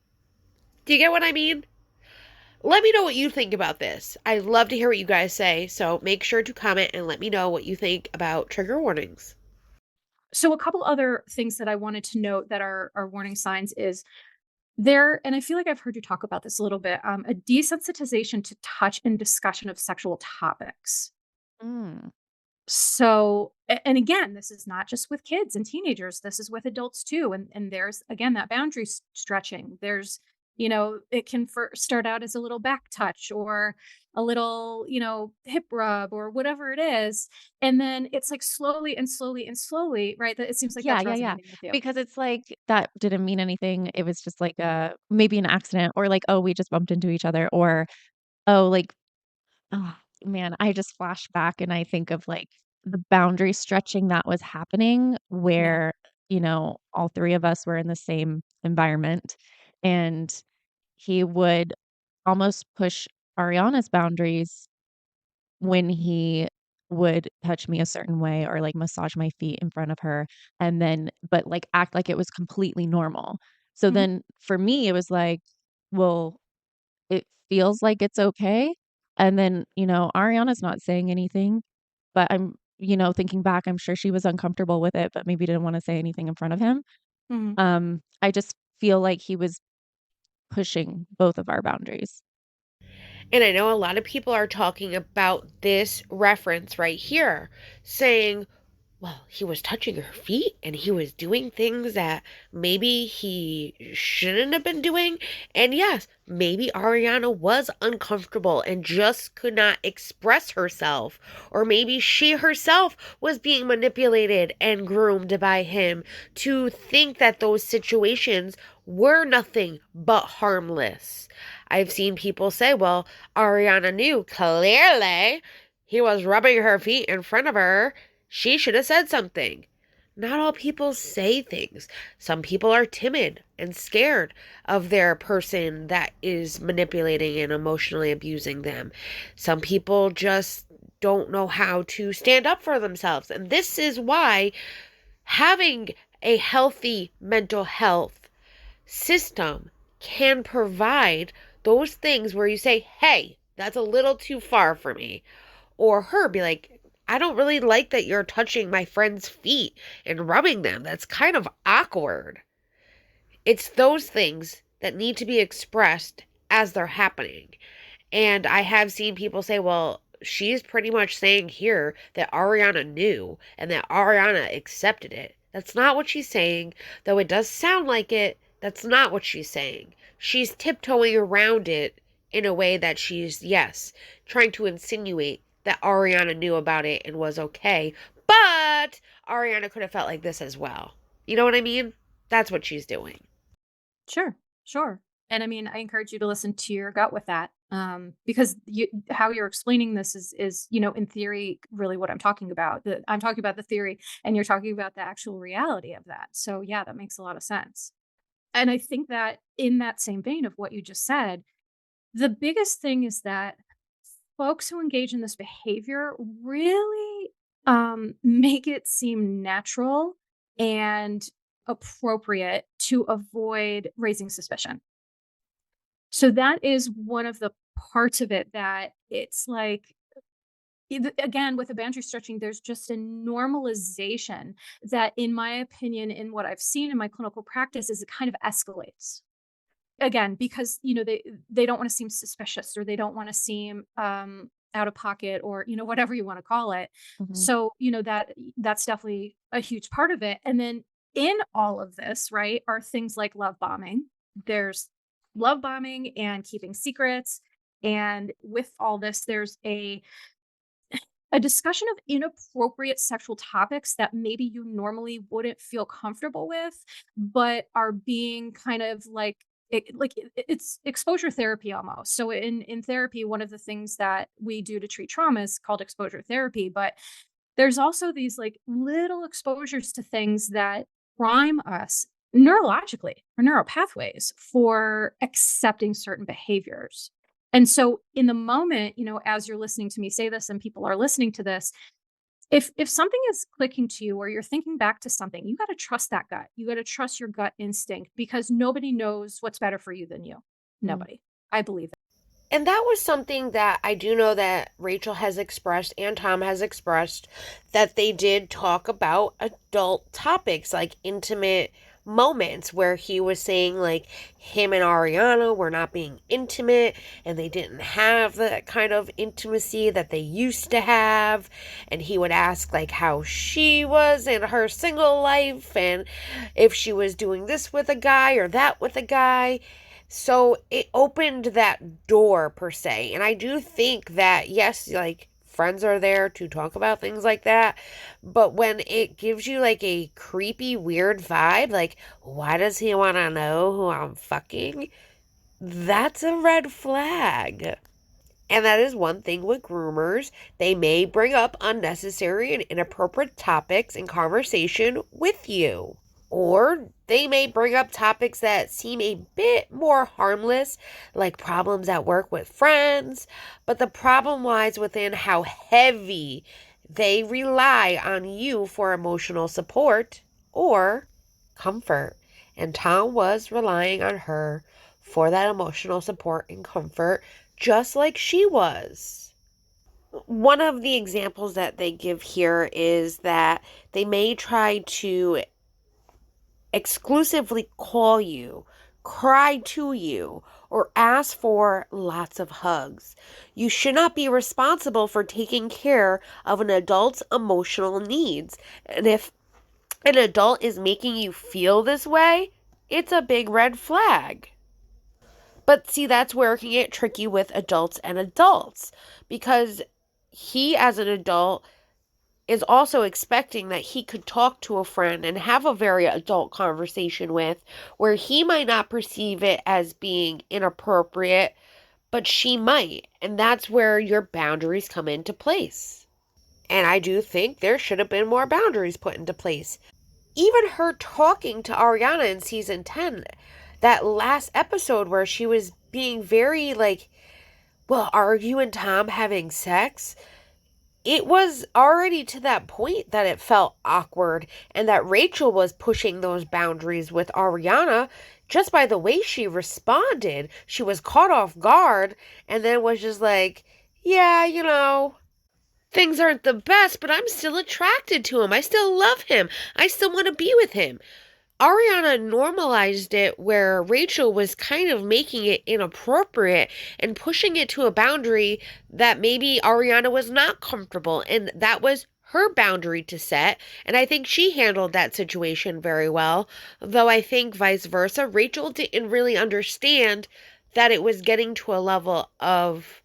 Speaker 2: Do you get what I mean? Let me know what you think about this. I love to hear what you guys say, so make sure to comment and let me know what you think about trigger warnings.
Speaker 5: So a couple other things that I wanted to note that are warning signs is there, and I feel like I've heard you talk about this a little bit, a desensitization to touch and discussion of sexual topics.
Speaker 4: Mm.
Speaker 5: So, and again, this is not just with kids and teenagers, this is with adults too. And there's, again, that boundary stretching. There's, it can start out as a little back touch or a little, hip rub or whatever it is. And then it's like slowly and slowly and slowly, right? That it seems like
Speaker 4: Yeah,
Speaker 5: that's
Speaker 4: yeah, yeah.
Speaker 5: resonating with you.
Speaker 4: Because it's like that didn't mean anything. It was just like maybe an accident or like, oh, we just bumped into each other or oh, like, oh man, I just flash back and I think of like the boundary stretching that was happening
Speaker 5: Yeah.
Speaker 4: where, all three of us were in the same environment and he would almost push Ariana's boundaries when he would touch me a certain way or, like, massage my feet in front of her and then but, like, act like it was completely normal. So
Speaker 5: Mhm.
Speaker 4: then for me, it was like, well, it feels like it's okay, and then, Ariana's not saying anything, but I'm thinking back, I'm sure she was uncomfortable with it, but maybe didn't wanna say anything in front of him.
Speaker 5: Mhm.
Speaker 4: I just feel like he was pushing both of our boundaries.
Speaker 2: And I know a lot of people are talking about this reference right here, saying, well, he was touching her feet and he was doing things that maybe he shouldn't have been doing. And yes, maybe Ariana was uncomfortable and just could not express herself. Or maybe she herself was being manipulated and groomed by him to think that those situations were nothing but harmless. I've seen people say, well, Ariana knew clearly he was rubbing her feet in front of her. She should have said something. Not all people say things. Some people are timid and scared of their person that is manipulating and emotionally abusing them. Some people just don't know how to stand up for themselves. And this is why having a healthy mental health system can provide those things where you say, hey, that's a little too far for me. Or her be like, I don't really like that you're touching my friend's feet and rubbing them. That's kind of awkward. It's those things that need to be expressed as they're happening. And I have seen people say, well, she's pretty much saying here that Ariana knew and that Ariana accepted it. That's not what she's saying, though it does sound like it. That's not what she's saying. She's tiptoeing around it in a way that she's, yes, trying to insinuate that Ariana knew about it and was okay, but Ariana could have felt like this as well. You know what I mean? That's what she's doing.
Speaker 5: Sure, sure. And I mean, I encourage you to listen to your gut with that, because how you're explaining this is in theory, really what I'm talking about. I'm talking about the theory, and you're talking about the actual reality of that. So yeah, that makes a lot of sense. And I think that in that same vein of what you just said, the biggest thing is that folks who engage in this behavior really make it seem natural and appropriate to avoid raising suspicion. So that is one of the parts of it that it's like, again, with the boundary stretching, there's just a normalization that, in my opinion, in what I've seen in my clinical practice, is it kind of escalates. Again, because they don't want to seem suspicious, or they don't want to seem out of pocket, or whatever you want to call it.
Speaker 4: Mhm.
Speaker 5: So that's definitely a huge part of it. And then in all of this, right, are things like love bombing. There's love bombing and keeping secrets, and with all this, there's a discussion of inappropriate sexual topics that maybe you normally wouldn't feel comfortable with, but are being kind of like it's exposure therapy almost. So in therapy, one of the things that we do to treat trauma is called exposure therapy, but there's also these like little exposures to things that prime us neurologically or neural pathways for accepting certain behaviors. And so in the moment, as you're listening to me say this and people are listening to this, if something is clicking to you or you're thinking back to something, you got to trust that gut. You got to trust your gut instinct, because nobody knows what's better for you than you. Nobody. I believe that.
Speaker 2: And that was something that I do know that Rachel has expressed and Tom has expressed, that they did talk about adult topics, like intimate moments, where he was saying like him and Ariana were not being intimate and they didn't have that kind of intimacy that they used to have. And he would ask like how she was in her single life and if she was doing this with a guy or that with a guy. So it opened that door per se. And I do think that, yes, like friends are there to talk about things like that. But when it gives you like a creepy, weird vibe, like, why does he want to know who I'm fucking? That's a red flag. And that is one thing with groomers. They may bring up unnecessary and inappropriate topics in conversation with you. Or they may bring up topics that seem a bit more harmless, like problems at work with friends, but the problem lies within how heavy they rely on you for emotional support or comfort. And Tom was relying on her for that emotional support and comfort, just like she was. One of the examples that they give here is that they may try to exclusively call you, cry to you, or ask for lots of hugs. You should not be responsible for taking care of an adult's emotional needs. And if an adult is making you feel this way, it's a big red flag. But see, that's where it can get tricky with adults and adults, because he, as an adult, is also expecting that he could talk to a friend and have a very adult conversation with, where he might not perceive it as being inappropriate, but she might. And that's where your boundaries come into place. And I do think there should have been more boundaries put into place. Even her talking to Ariana in season 10, that last episode where she was being very like, well, are you and Tom having sex? It was already to that point that it felt awkward, and that Rachel was pushing those boundaries with Ariana just by the way she responded. She was caught off guard and then was just like, yeah, things aren't the best, but I'm still attracted to him. I still love him. I still want to be with him. Ariana normalized it where Rachel was kind of making it inappropriate and pushing it to a boundary that maybe Ariana was not comfortable. And that was her boundary to set. And I think she handled that situation very well. Though I think vice versa, Rachel didn't really understand that it was getting to a level of,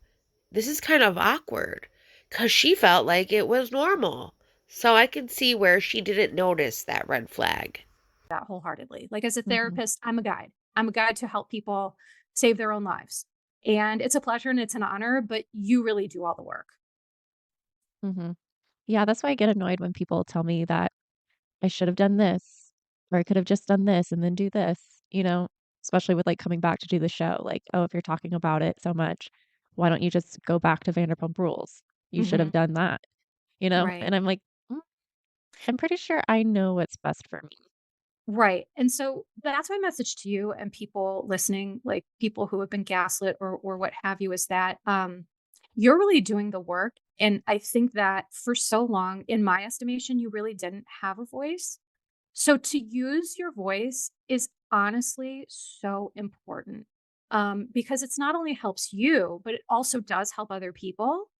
Speaker 2: this is kind of awkward, because she felt like it was normal. So I can see where she didn't notice that red flag.
Speaker 5: That wholeheartedly. Like, as a
Speaker 4: Mhm.
Speaker 5: therapist, I'm a guide. I'm a guide to help people save their own lives. And it's a pleasure and it's an honor, but you really do all the work.
Speaker 4: Mhm. Yeah, that's why I get annoyed when people tell me that I should have done this, or I could have just done this and then do this, especially with, like, coming back to do the show, like, "Oh, if you're talking about it so much, why don't you just go back to Vanderpump Rules? You should have
Speaker 5: Mhm.
Speaker 4: done that,"
Speaker 5: Right.
Speaker 4: And I'm like, "Mm, I'm pretty sure I know what's best for me."
Speaker 5: Right. And so that's my message to you and people listening, like people who have been gaslit or what have you, is that you're really doing the work. And I think that for so long, in my estimation, you really didn't have a voice. So to use your voice is honestly so important, because it's not only helps you, but it also does help other people.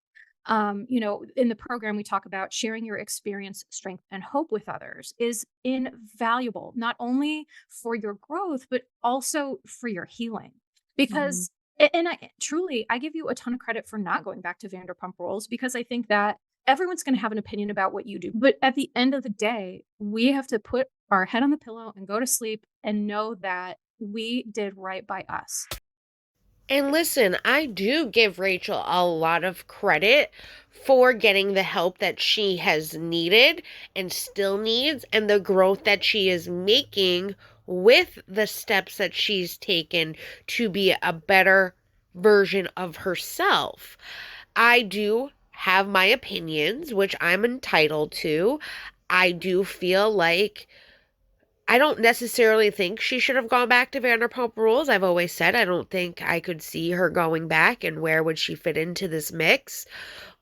Speaker 5: In the program, we talk about sharing your experience, strength, and hope with others is invaluable, not only for your growth, but also for your healing.
Speaker 4: Mhm.
Speaker 5: Because, and I truly, I give you a ton of credit for not going back to Vanderpump Rules, because I think that everyone's going to have an opinion about what you do. But at the end of the day, we have to put our head on the pillow and go to sleep and know that we did right by us.
Speaker 2: And listen, I do give Rachel a lot of credit for getting the help that she has needed and still needs, and the growth that she is making with the steps that she's taken to be a better version of herself. I do have my opinions, which I'm entitled to. I do feel like I don't necessarily think she should have gone back to Vanderpump Rules. I've always said I don't think I could see her going back, and where would she fit into this mix.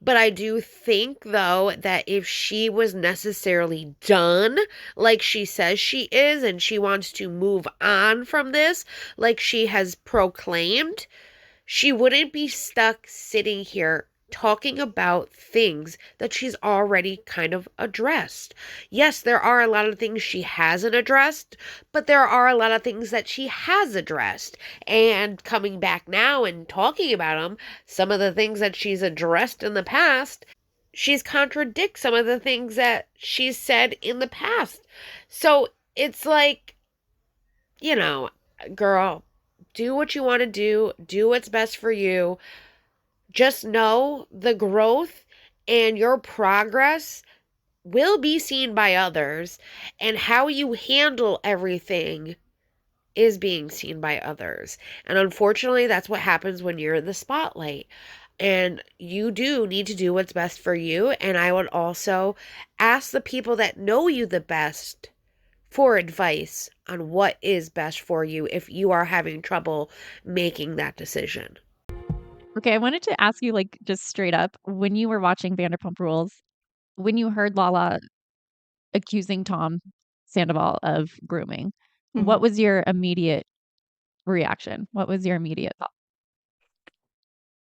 Speaker 2: But I do think, though, that if she was necessarily done, like she says she is, and she wants to move on from this, like she has proclaimed, she wouldn't be stuck sitting here talking about things that she's already kind of addressed. Yes, there are a lot of things she hasn't addressed, but there are a lot of things that she has addressed. And coming back now and talking about them, some of the things that she's addressed in the past, she's contradict some of the things that she's said in the past. So it's like, you know, girl, do what you want to do what's best for you. Just know the growth and your progress will be seen by others, and how you handle everything is being seen by others. And unfortunately, that's what happens when you're in the spotlight. And you do need to do what's best for you. And I would also ask the people that know you the best for advice on what is best for you if you are having trouble making that decision.
Speaker 4: Okay, I wanted to ask you, like, just straight up, when you were watching Vanderpump Rules, when you heard Lala accusing Tom Sandoval of grooming, what
Speaker 5: Mhm.
Speaker 4: was your immediate reaction? What was your immediate thought?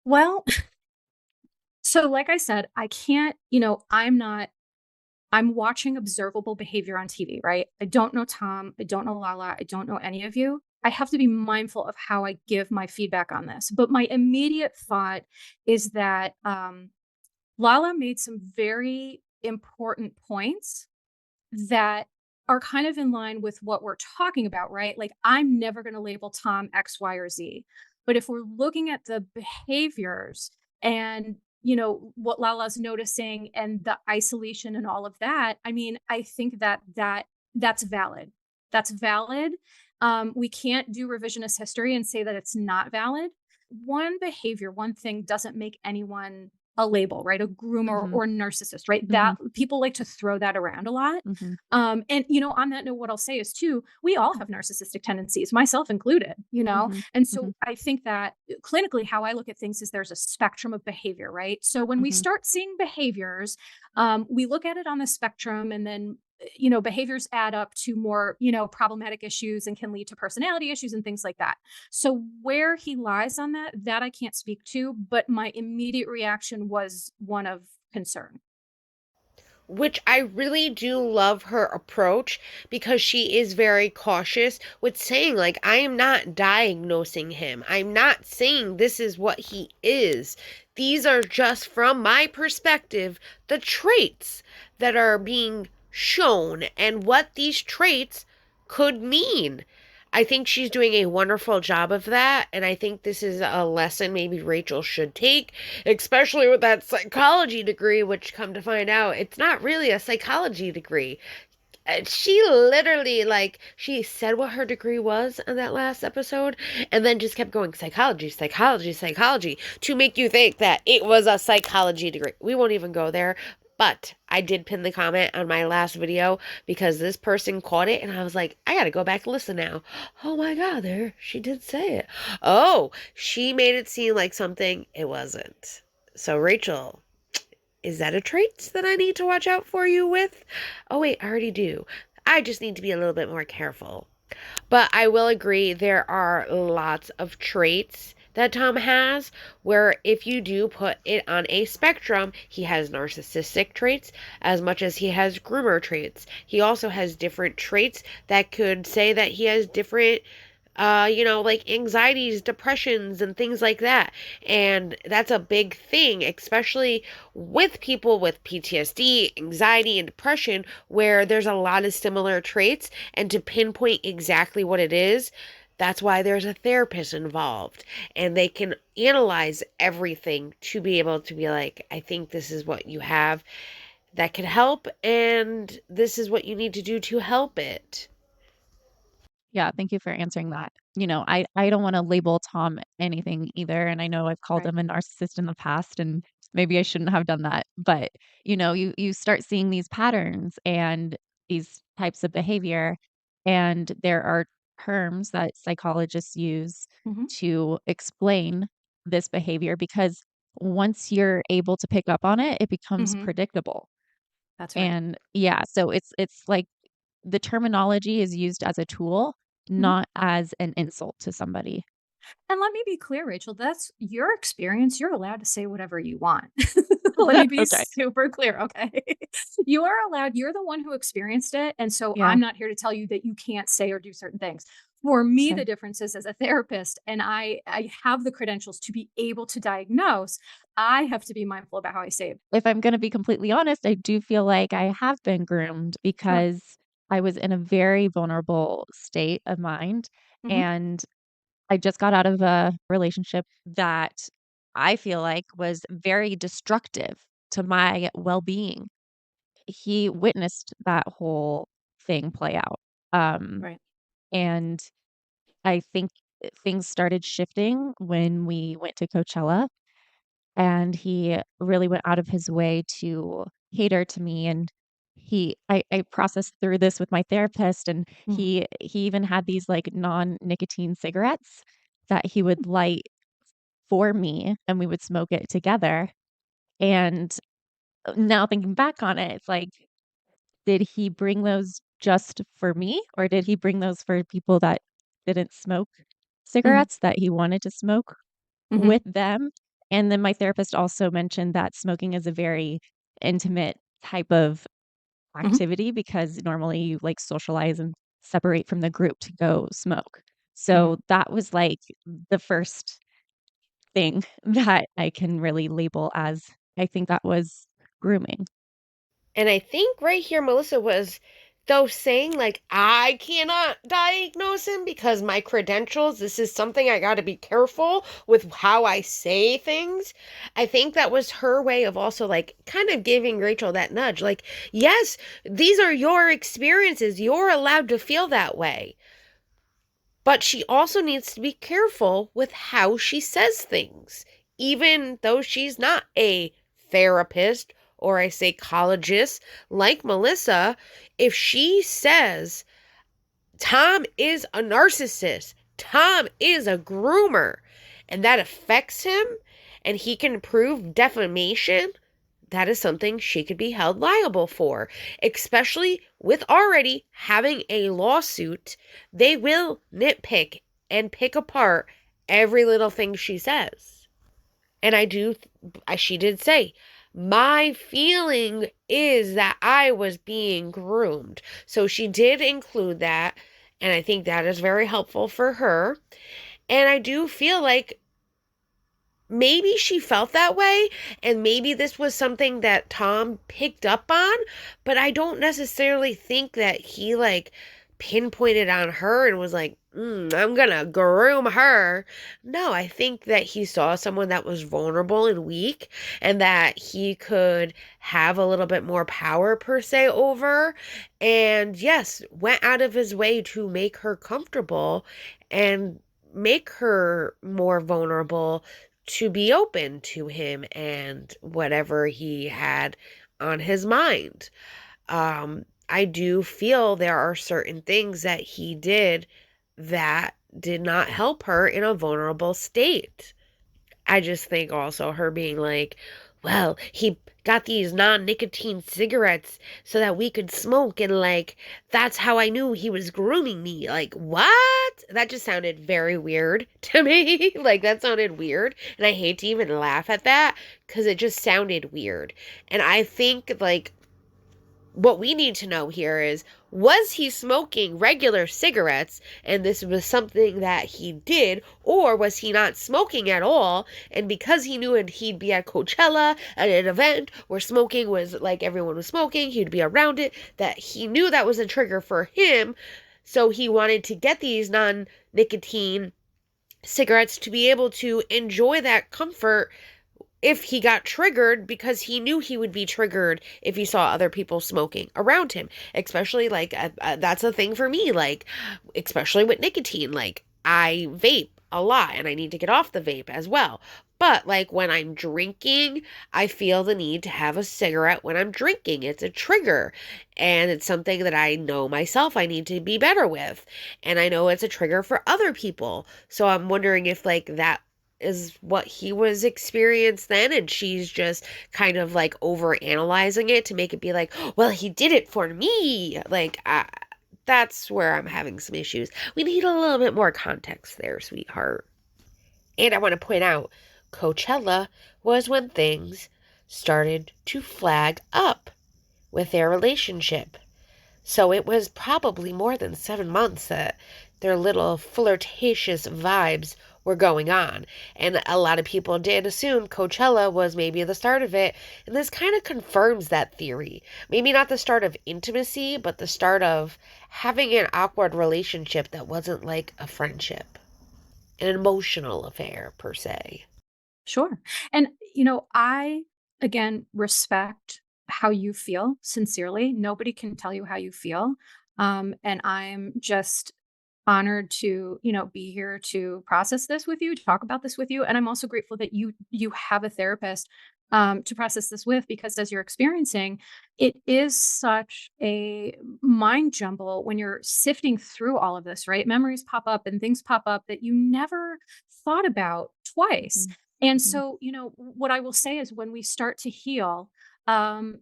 Speaker 5: Well, so like I said, I can't, I'm watching observable behavior on TV, right? I don't know Tom. I don't know Lala. I don't know any of you. I have to be mindful of how I give my feedback on this. But my immediate thought is that Lala made some very important points that are kind of in line with what we're talking about, right? Like, I'm never going to label Tom X, Y, or Z. But if we're looking at the behaviors and, what Lala's noticing and the isolation and all of that, I mean, I think that's valid. That's valid. We can't do revisionist history and say that it's not valid. One behavior, one thing doesn't make anyone a label, right? A groom or narcissist, right? That people like to throw that around a lot. And on that note, what I'll say is too, we all have narcissistic tendencies, myself included, and so I think that clinically, how I look at things is there's a spectrum of behavior, right? So when we start seeing behaviors, we look at it on the spectrum, and then behaviors add up to more, problematic issues and can lead to personality issues and things like that. So where he lies on that I can't speak to, but my immediate reaction was one of concern.
Speaker 2: Which I really do love her approach, because she is very cautious with saying, like, I am not diagnosing him. I'm not saying this is what he is. These are just, from my perspective, the traits that are being shown and what these traits could mean. I think she's doing a wonderful job of that, and I think this is a lesson maybe Rachel should take, especially with that psychology degree, which, come to find out, it's not really a psychology degree. She literally, like, she said what her degree was in that last episode, and then just kept going psychology, psychology, psychology, to make you think that it was a psychology degree. We won't even go there. But I did pin the comment on my last video because this person caught it, and I was like, I gotta go back and listen now. Oh my god, there, she did say it. Oh, she made it seem like something it wasn't. So Rachel, is that a trait that I need to watch out for you with? Oh wait, I already do. I just need to be a little bit more careful. But I will agree, there are lots of traits that Tom has, where if you do put it on a spectrum, he has narcissistic traits as much as he has groomer traits. He also has different traits that could say that he has different like anxieties, depressions, and things like that. And that's a big thing, especially with people with PTSD, anxiety, and depression, where there's a lot of similar traits. And to pinpoint exactly what it is, that's why there's a therapist involved, and they can analyze everything to be able to be like, I think this is what you have that can help, and this is what you need to do to help it.
Speaker 4: Yeah, thank you for answering that. I don't want to label Tom anything either. And I know I've called
Speaker 5: Right.
Speaker 4: him a narcissist in the past, and maybe I shouldn't have done that. But, you start seeing these patterns and these types of behavior, and there are terms that psychologists use
Speaker 5: hmm
Speaker 4: to explain this behavior, because once you're able to pick up on it, it becomes
Speaker 5: hmm
Speaker 4: predictable.
Speaker 5: That's right.
Speaker 4: And yeah, so it's like the terminology is used as a tool,
Speaker 5: Mhm.
Speaker 4: not as an insult to somebody.
Speaker 5: And let me be clear, Rachel, that's your experience. You're allowed to say whatever you want. Let me be
Speaker 4: Okay.
Speaker 5: super clear, okay? You are allowed, you're the one who experienced it. And so
Speaker 4: Yeah.
Speaker 5: I'm not here to tell you that you can't say or do certain things. For me,
Speaker 4: Okay.
Speaker 5: the difference is, as a therapist, and I have the credentials to be able to diagnose, I have to be mindful about how I say it.
Speaker 4: If I'm gonna be completely honest, I do feel like I have been groomed,
Speaker 5: Sure.
Speaker 4: because I was in a very vulnerable state of mind,
Speaker 5: hmm
Speaker 4: and I just got out of a relationship that I feel like was very destructive to my well-being. He witnessed that whole thing play out. Um,
Speaker 5: Right.
Speaker 4: and I think things started shifting when we went to Coachella, and he really went out of his way to cater to me, and I processed through this with my therapist, and
Speaker 5: hmm
Speaker 4: he even had these, like, non-nicotine cigarettes that he would light for me, and we would smoke it together. And now thinking back on it, it's like, did he bring those just for me, or did he bring those for people that didn't smoke
Speaker 5: hmm
Speaker 4: cigarettes, that he wanted to smoke
Speaker 5: hmm
Speaker 4: with them? And then my therapist also mentioned that smoking is a very intimate type of
Speaker 5: hmm
Speaker 4: activity, because normally you, like, socialize and separate from the group to go smoke.
Speaker 5: hmm
Speaker 4: So that was, like, the first thing that I can really label as, I think that was grooming.
Speaker 2: And I think right here, Melissa was, though, saying, like, I cannot diagnose him because my credentials, this is something I got to be careful with how I say things. I think that was her way of also, like, kind of giving Rachel that nudge. Like, yes, these are your experiences. You're allowed to feel that way. But she also needs to be careful with how she says things, even though she's not a therapist or a psychologist like Melissa. If she says Tom is a narcissist, Tom is a groomer, and that affects him, and he can prove defamation, that is something she could be held liable for, especially with already having a lawsuit. They will nitpick and pick apart every little thing she says. And she did say, my feeling is that I was being groomed. So she did include that, and I think that is very helpful for her. And I do feel like maybe she felt that way, and maybe this was something that Tom picked up on, but I don't necessarily think that he, like, pinpointed on her and was like, I'm gonna groom her. No, I think that he saw someone that was vulnerable and weak, and that he could have a little bit more power, per se, over, and yes, went out of his way to make her comfortable and make her more vulnerable to be open to him and whatever he had on his mind. I do feel there are certain things that he did that did not help her in a vulnerable state. I just think also her being like, well, he got these non-nicotine cigarettes so that we could smoke, and, like, that's how I knew he was grooming me. Like, what? That just sounded very weird to me. Like, that sounded weird, and I hate to even laugh at that because it just sounded weird. And I think, like, what we need to know here is, was he smoking regular cigarettes and this was something that he did, or was he not smoking at all, and because he knew he'd be at Coachella at an event where smoking was, like, everyone was smoking, he'd be around it, that he knew that was a trigger for him, so he wanted to get these non-nicotine cigarettes to be able to enjoy that comfort if he got triggered, because he knew he would be triggered if he saw other people smoking around him, especially, like, that's a thing for me, like, especially with nicotine. Like, I vape a lot and I need to get off the vape as well, but, like, when I'm drinking, I feel the need to have a cigarette when I'm drinking. It's a trigger, and it's something that I know myself I need to be better with, and I know it's a trigger for other people. So I'm wondering if, like, that is what he was experienced then, and she's just kind of, like, over analyzing it to make it be like, well, he did it for me. Like, that's where I'm having some issues. We need a little bit more context there, sweetheart. And I want to point out, Coachella was when things started to flag up with their relationship. So it was probably more than 7 months that their little flirtatious vibes were going on. And a lot of people did assume Coachella was maybe the start of it. And this kind of confirms that theory. Maybe not the start of intimacy, but the start of having an awkward relationship that wasn't like a friendship, an emotional affair, per se.
Speaker 5: Sure. And, I, again, respect how you feel sincerely. Nobody can tell you how you feel. And I'm just honored to, be here to process this with you, to talk about this with you. And I'm also grateful that you have a therapist to process this with, because as you're experiencing, it is such a mind jumble when you're sifting through all of this, right? Memories pop up and things pop up that you never thought about twice. And so, what I will say is when we start to heal,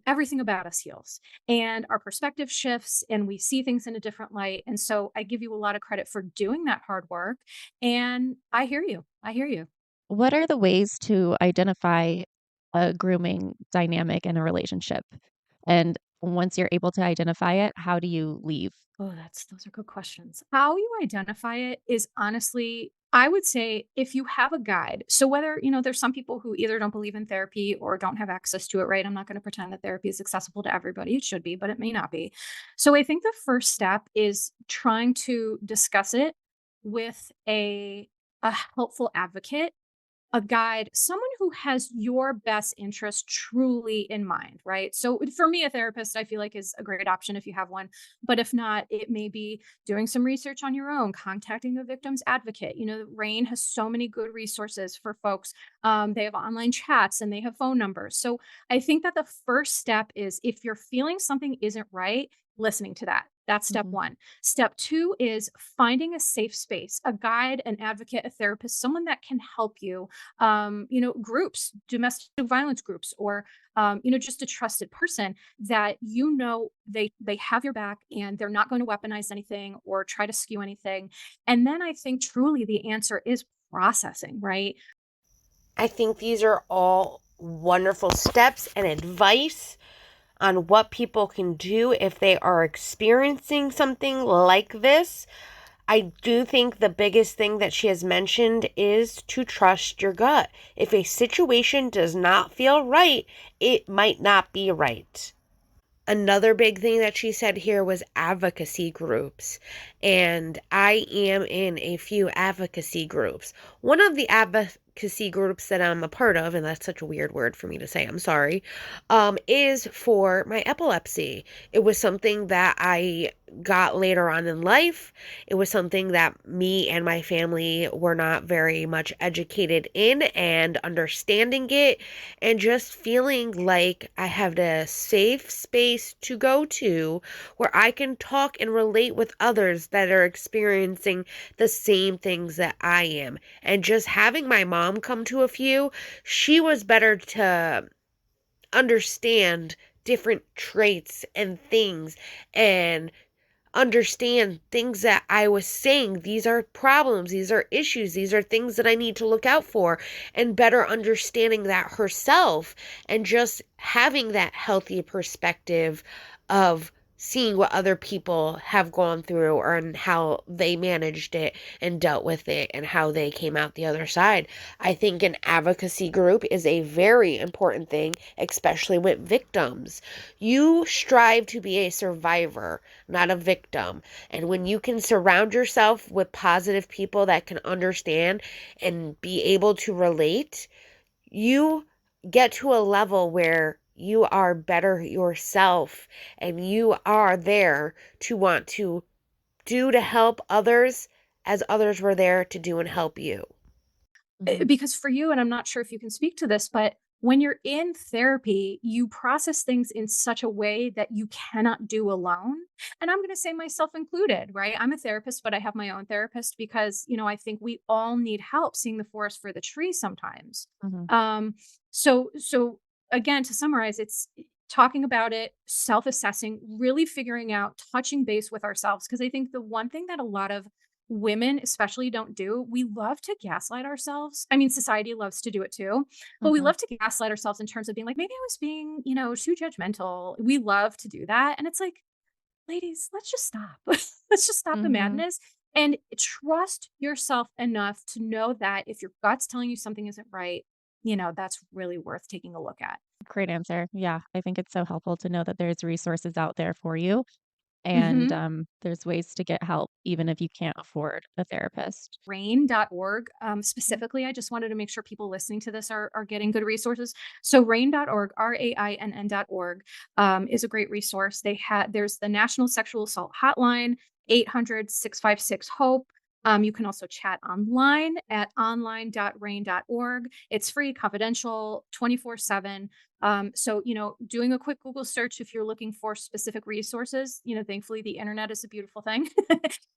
Speaker 5: everything about us heals and our perspective shifts and we see things in a different light. And so I give you a lot of credit for doing that hard work. And I hear you. I hear you.
Speaker 4: What are the ways to identify a grooming dynamic in a relationship? And once you're able to identify it, how do you leave?
Speaker 5: Oh, those are good questions. How you identify it is honestly I would say if you have a guide, so whether, there's some people who either don't believe in therapy or don't have access to it, right? I'm not going to pretend that therapy is accessible to everybody. It should be, but it may not be. So I think the first step is trying to discuss it with a helpful advocate, a guide, someone who has your best interest truly in mind, right? So for me, a therapist, I feel like is a great option if you have one. But if not, it may be doing some research on your own, contacting a victim's advocate. RAINN has so many good resources for folks. They have online chats and they have phone numbers. So I think that the first step is if you're feeling something isn't right, listening to that. That's step one. Step two is finding a safe space, a guide, an advocate, a therapist, someone that can help you, groups, domestic violence groups, or, just a trusted person that, they have your back and they're not going to weaponize anything or try to skew anything. And then I think truly the answer is processing, right?
Speaker 2: I think these are all wonderful steps and advice on what people can do if they are experiencing something like this. I do think the biggest thing that she has mentioned is to trust your gut. If a situation does not feel right, it might not be right. Another big thing that she said here was advocacy groups. And I am in a few advocacy groups. One of the advocacy groups that I'm a part of, and that's such a weird word for me to say, I'm sorry, is for my epilepsy. It was something that I got later on in life. It was something that me and my family were not very much educated in, and understanding it and just feeling like I have a safe space to go to where I can talk and relate with others that are experiencing the same things that I am. And just having my mom come to a few, she was better to understand different traits and things and understand things that I was saying. These are problems, these are issues, these are things that I need to look out for, and better understanding that herself, and just having that healthy perspective of seeing what other people have gone through or and how they managed it and dealt with it and how they came out the other side. I think an advocacy group is a very important thing, especially with victims. You strive to be a survivor, not a victim. And when you can surround yourself with positive people that can understand and be able to relate, you get to a level where you are better yourself and you are there to want to do to help others as others were there to do and help you.
Speaker 5: Because for you, and I'm not sure if you can speak to this, but when you're in therapy, you process things in such a way that you cannot do alone. And I'm going to say myself included, right? I'm a therapist, but I have my own therapist because, I think we all need help seeing the forest for the trees sometimes. So again, to summarize, it's talking about it, self-assessing, really figuring out, touching base with ourselves. Because I think the one thing that a lot of women especially don't do, we love to gaslight ourselves. I mean, society loves to do it too, but we love to gaslight ourselves in terms of being like, maybe I was being, too judgmental. We love to do that. And it's like, ladies, let's just stop. Let's just stop the madness and trust yourself enough to know that if your gut's telling you something isn't right, that's really worth taking a look at.
Speaker 4: Great answer. Yeah, I think it's so helpful to know that there's resources out there for you. And
Speaker 5: Mhm.
Speaker 4: there's ways to get help, even if you can't afford a therapist.
Speaker 5: RAINN.org. Specifically, I just wanted to make sure people listening to this are getting good resources. So RAINN.org, RAINN.org, is a great resource. There's the National Sexual Assault Hotline, 800-656-HOPE. You can also chat online at online.rain.org. It's free, confidential, 24/7. So, doing a quick Google search if you're looking for specific resources, thankfully the internet is a beautiful thing.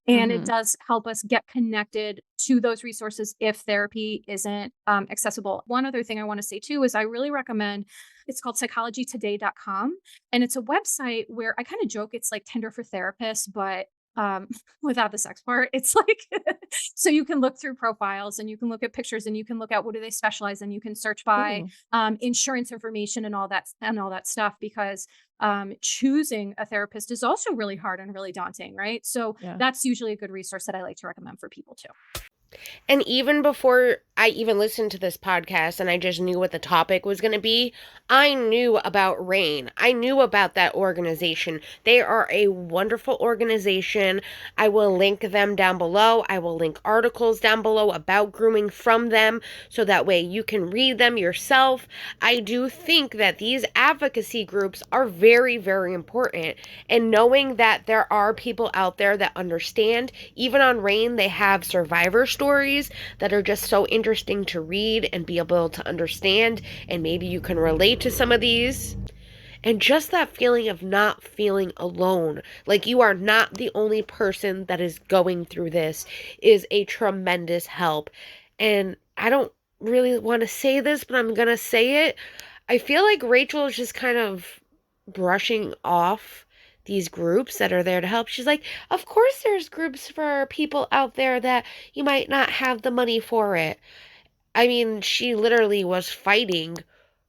Speaker 5: And it does help us get connected to those resources if therapy isn't accessible. One other thing I want to say too is I really recommend, it's called psychologytoday.com. And it's a website where I kind of joke it's like Tinder for therapists, but without the sex part. It's like, so you can look through profiles and you can look at pictures and you can look at what do they specialize in. You can search by insurance information and all that stuff, because choosing a therapist is also really hard and really daunting, right? So
Speaker 4: Yeah.
Speaker 5: that's usually a good resource that I like to recommend for people too.
Speaker 2: And even before I even listened to this podcast and I just knew what the topic was going to be, I knew about RAIN. I knew about that organization. They are a wonderful organization. I will link them down below. I will link articles down below about grooming from them so that way you can read them yourself. I do think that these advocacy groups are very, very important. And knowing that there are people out there that understand, even on RAIN, they have survivor stories that are just so interesting to read and be able to understand, and maybe you can relate to some of these. And just that feeling of not feeling alone, like you are not the only person that is going through this, is a tremendous help. And I don't really want to say this, but I'm going to say it. I feel like Rachel is just kind of brushing off these groups that are there to help. She's like, of course there's groups for people out there that you might not have the money for it. I mean, she literally was fighting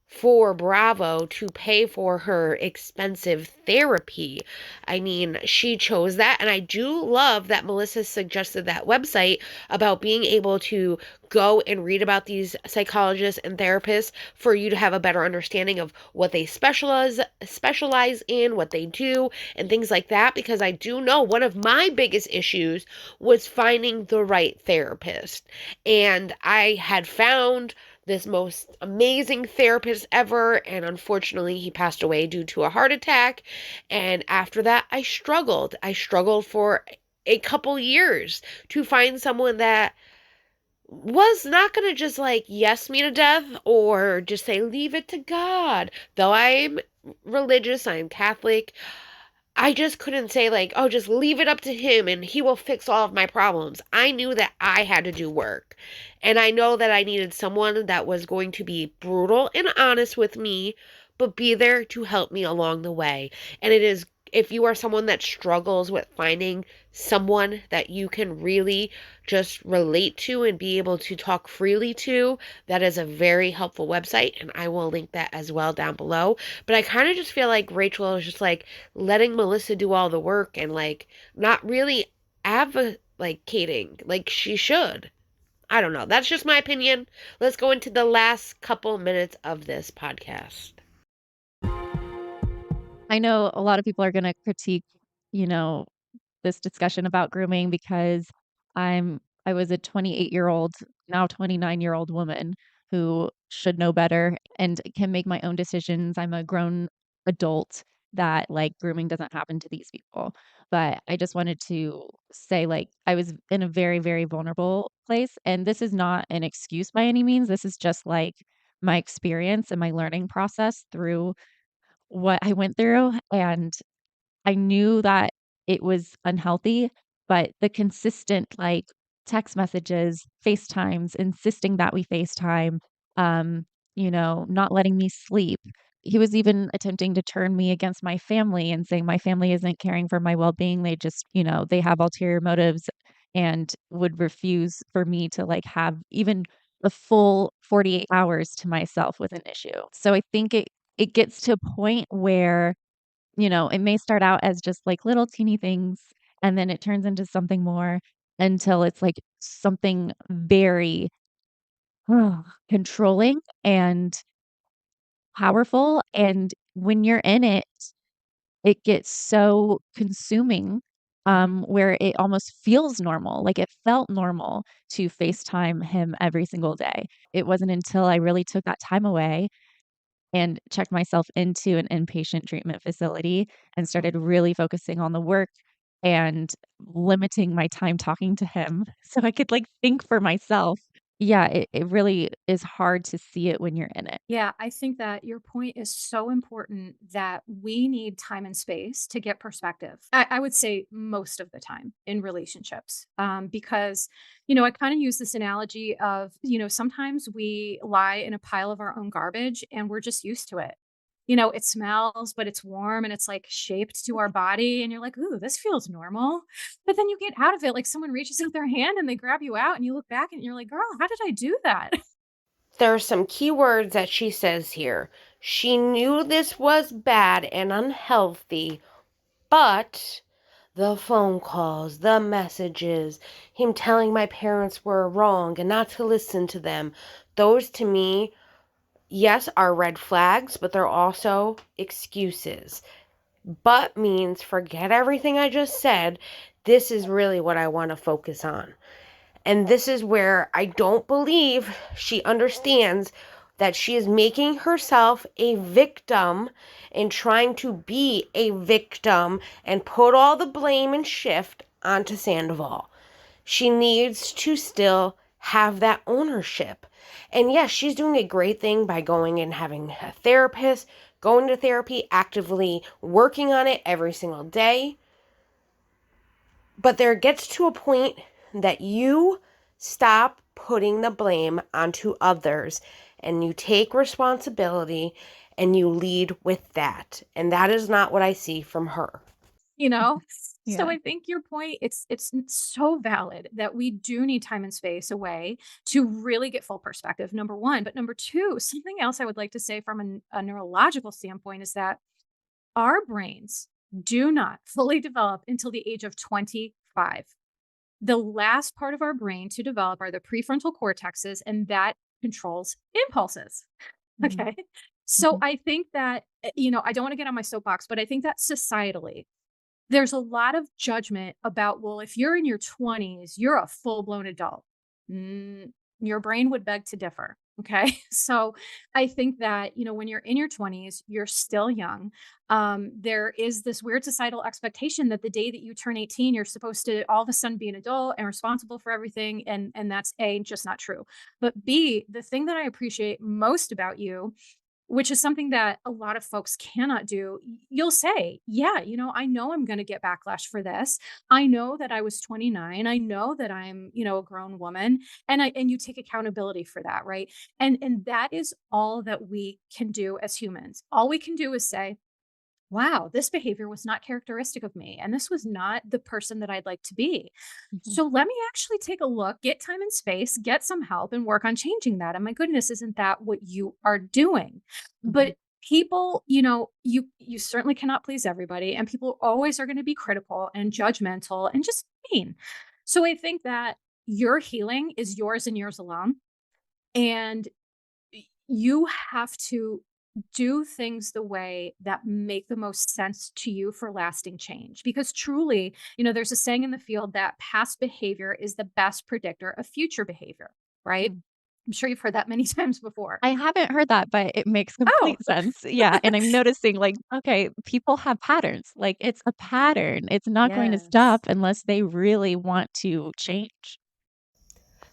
Speaker 2: for Bravo to pay for her expensive therapy. I mean, she chose that, and I do love that Melissa suggested that website about being able to go and read about these psychologists and therapists for you to have a better understanding of what they specialize in, what they do, and things like that, because I do know one of my biggest issues was finding the right therapist. And I had found this most amazing therapist ever, and unfortunately he passed away due to a heart attack. And after that I struggled for a couple years to find someone that was not going to just like yes me to death or just say leave it to God. Though I'm religious, I'm Catholic, I just couldn't say like, oh, just leave it up to him and he will fix all of my problems. I knew that I had to do work. And I know that I needed someone that was going to be brutal and honest with me, but be there to help me along the way. And it is, if you are someone that struggles with finding someone that you can really just relate to and be able to talk freely to, that is a very helpful website. And I will link that as well down below. But I kind of just feel like Rachel is just like letting Melissa do all the work and like not really advocating like she should. I don't know. That's just my opinion. Let's go into the last couple minutes of this podcast.
Speaker 4: I know a lot of people are going to critique, you know, this discussion about grooming because I was a 28-year-old, now 29-year-old woman who should know better and can make my own decisions. I'm a grown adult that like grooming doesn't happen to these people. But I just wanted to say like I was in a very, very vulnerable place. And this is not an excuse by any means. This is just like my experience and my learning process through what I went through. And I knew that it was unhealthy, but the consistent, like, text messages, FaceTimes, insisting that we FaceTime, um, not letting me sleep. He was even attempting to turn me against my family and saying my family isn't caring for my well-being. They just, they have ulterior motives and would refuse for me to, like, have even a full 48 hours to myself with an issue. So I think it gets to a point where it may start out as just like little teeny things, and then it turns into something more until it's like something very controlling and powerful. And when you're in it, it gets so consuming, where it almost feels normal. Like it felt normal to FaceTime him every single day. It wasn't until I really took that time away and checked myself into an inpatient treatment facility and started really focusing on the work and limiting my time talking to him so I could, like, think for myself. Yeah, it really is hard to see it when you're in it.
Speaker 5: Yeah, I think that your point is so important that we need time and space to get perspective. I would say most of the time in relationships, because, I kind of use this analogy of, sometimes we lie in a pile of our own garbage and we're just used to it. It smells, but it's warm and it's like shaped to our body. And you're like, ooh, this feels normal. But then you get out of it, like someone reaches out their hand and they grab you out and you look back and you're like, girl, how did I do that?
Speaker 2: There are some key words that she says here. She knew this was bad and unhealthy, but the phone calls, the messages, him telling my parents were wrong and not to listen to them. Those to me, yes, are red flags, but they're also excuses. But means forget everything I just said. This is really what I want to focus on. And this is where I don't believe she understands that she is making herself a victim and trying to be a victim and put all the blame and shift onto Sandoval. She needs to still have that ownership. And yes, she's doing a great thing by going and having a therapist, going to therapy, actively working on it every single day. But there gets to a point that you stop putting the blame onto others and you take responsibility and you lead with that. And that is not what I see from her.
Speaker 5: You know?
Speaker 4: Yeah.
Speaker 5: So I think your point, it's so valid that we do need time and space away to really get full perspective, number one. But number two, something else I would like to say from a neurological standpoint is that our brains do not fully develop until the age of 25. The last part of our brain to develop are the prefrontal cortexes, and that controls impulses.
Speaker 4: Mhm.
Speaker 5: Okay. So
Speaker 4: Mhm.
Speaker 5: I think that, I don't want to get on my soapbox, but I think that societally, there's a lot of judgment about, well, if you're in your 20s, you're a full blown adult. Your brain would beg to differ. Okay. So I think that, when you're in your 20s, you're still young. There is this weird societal expectation that the day that you turn 18, you're supposed to all of a sudden be an adult and responsible for everything. And that's A, just not true. But B, the thing that I appreciate most about you, which is something that a lot of folks cannot do. You'll say, yeah, I know I'm going to get backlash for this. I know that I was 29. I know that I'm, a grown woman, and you take accountability for that, right? And that is all that we can do as humans. All we can do is say, wow, this behavior was not characteristic of me. And this was not the person that I'd like to be.
Speaker 4: Mhm.
Speaker 5: So let me actually take a look, get time and space, get some help, and work on changing that. And my goodness, isn't that what you are doing?
Speaker 4: Mhm.
Speaker 5: But people, you certainly cannot please everybody. And people always are going to be critical and judgmental and just mean. So I think that your healing is yours and yours alone. And you have to do things the way that make the most sense to you for lasting change. Because truly, there's a saying in the field that past behavior is the best predictor of future behavior, right?
Speaker 4: Mm.
Speaker 5: I'm sure you've heard that many times before.
Speaker 4: I haven't heard that, but it makes
Speaker 5: Oh,
Speaker 4: complete sense. Yeah, and I'm noticing, like, okay, people have patterns. Like, it's a pattern. It's not going to
Speaker 5: yes.
Speaker 4: stop unless they really want to change.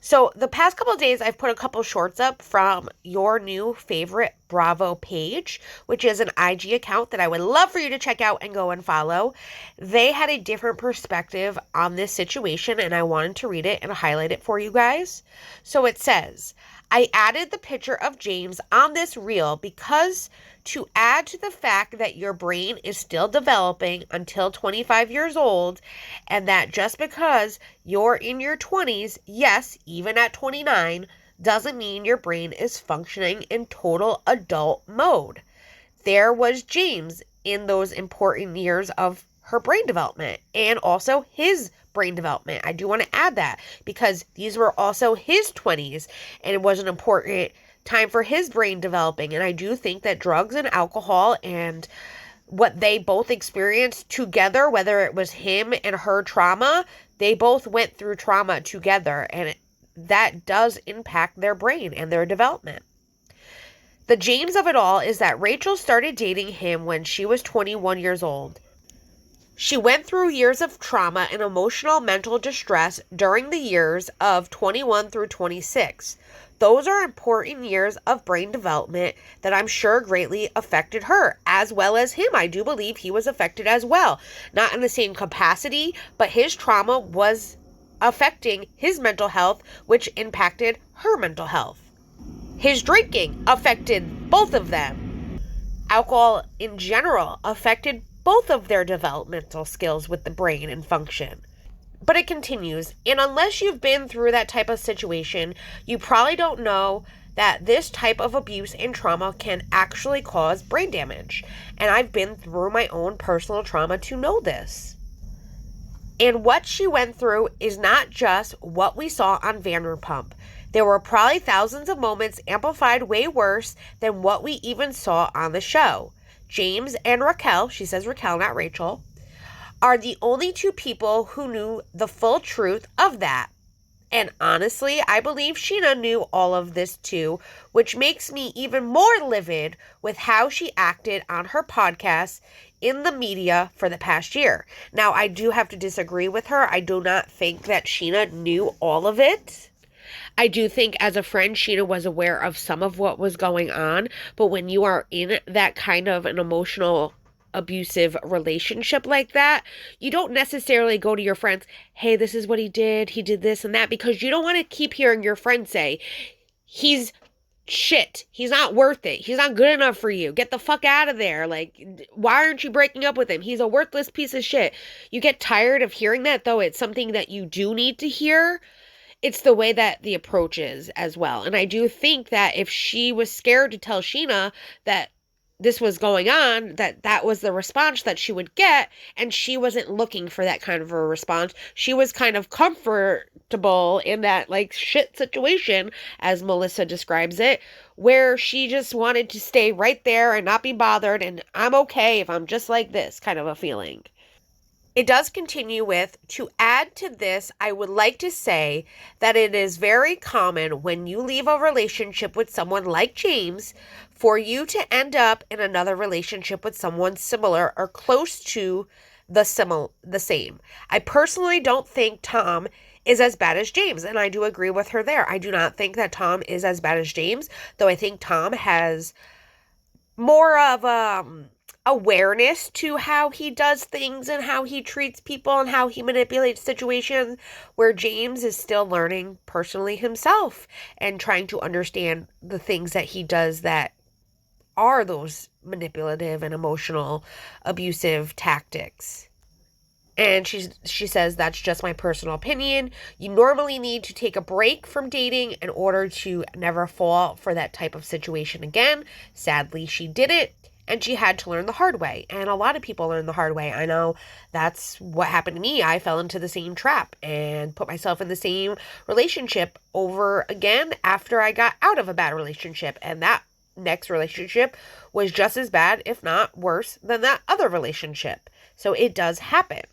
Speaker 2: So the past couple of days, I've put a couple shorts up from your new favorite Bravo page, which is an IG account that I would love for you to check out and go and follow. They had a different perspective on this situation, and I wanted to read it and highlight it for you guys. So it says, I added the picture of James on this reel because to add to the fact that your brain is still developing until 25 years old, and that just because you're in your 20s, yes, even at 29, doesn't mean your brain is functioning in total adult mode. There was James in those important years of her brain development and also his brain development. I do want to add that because these were also his 20s and it was an important time for his brain developing. And I do think that drugs and alcohol and what they both experienced together, whether it was him and her trauma, they both went through trauma together, and that does impact their brain and their development. The James of it all is that Rachel started dating him when she was 21 years old. She went through years of trauma and emotional mental distress during the years of 21 through 26. Those are important years of brain development that I'm sure greatly affected her, as well as him. I do believe he was affected as well. Not in the same capacity, but his trauma was affecting his mental health, which impacted her mental health. His drinking affected both of them. Alcohol in general affected both of their developmental skills with the brain and function. But it continues, and unless you've been through that type of situation, you probably don't know that this type of abuse and trauma can actually cause brain damage. And I've been through my own personal trauma to know this. And what she went through is not just what we saw on Vanderpump. There were probably thousands of moments amplified way worse than what we even saw on the show. James and Raquel, she says Raquel, not Rachel, are the only two people who knew the full truth of that. And honestly, I believe Sheena knew all of this too, which makes me even more livid with how she acted on her podcast in the media for the past year. Now, I do have to disagree with her. I do not think that Sheena knew all of it. I do think as a friend, Sheena was aware of some of what was going on, but when you are in that kind of an emotional abusive relationship like that, you don't necessarily go to your friends, hey, this is what he did this and that, because you don't want to keep hearing your friends say, he's shit, he's not worth it, he's not good enough for you, get the fuck out of there, like, why aren't you breaking up with him, he's a worthless piece of shit. You get tired of hearing that, though it's something that you do need to hear. It's the way that the approach is as well. And I do think that if she was scared to tell Sheena that this was going on, that was the response that she would get, and she wasn't looking for that kind of a response. She was kind of comfortable in that, like, shit situation, as Melissa describes it, where she just wanted to stay right there and not be bothered, and I'm okay if I'm just like this kind of a feeling. It does continue with, to add to this, I would like to say that it is very common when you leave a relationship with someone like James for you to end up in another relationship with someone similar or close to the same. I personally don't think Tom is as bad as James, and I do agree with her there. I do not think that Tom is as bad as James, though I think Tom has more of awareness to how he does things and how he treats people and how he manipulates situations, where James is still learning personally himself and trying to understand the things that he does that are those manipulative and emotional abusive tactics. And she says, that's just my personal opinion. You normally need to take a break from dating in order to never fall for that type of situation again. Sadly, she didn't. And she had to learn the hard way. And a lot of people learn the hard way. I know that's what happened to me. I fell into the same trap and put myself in the same relationship over again after I got out of a bad relationship. And that next relationship was just as bad, if not worse, than that other relationship. So it does happen.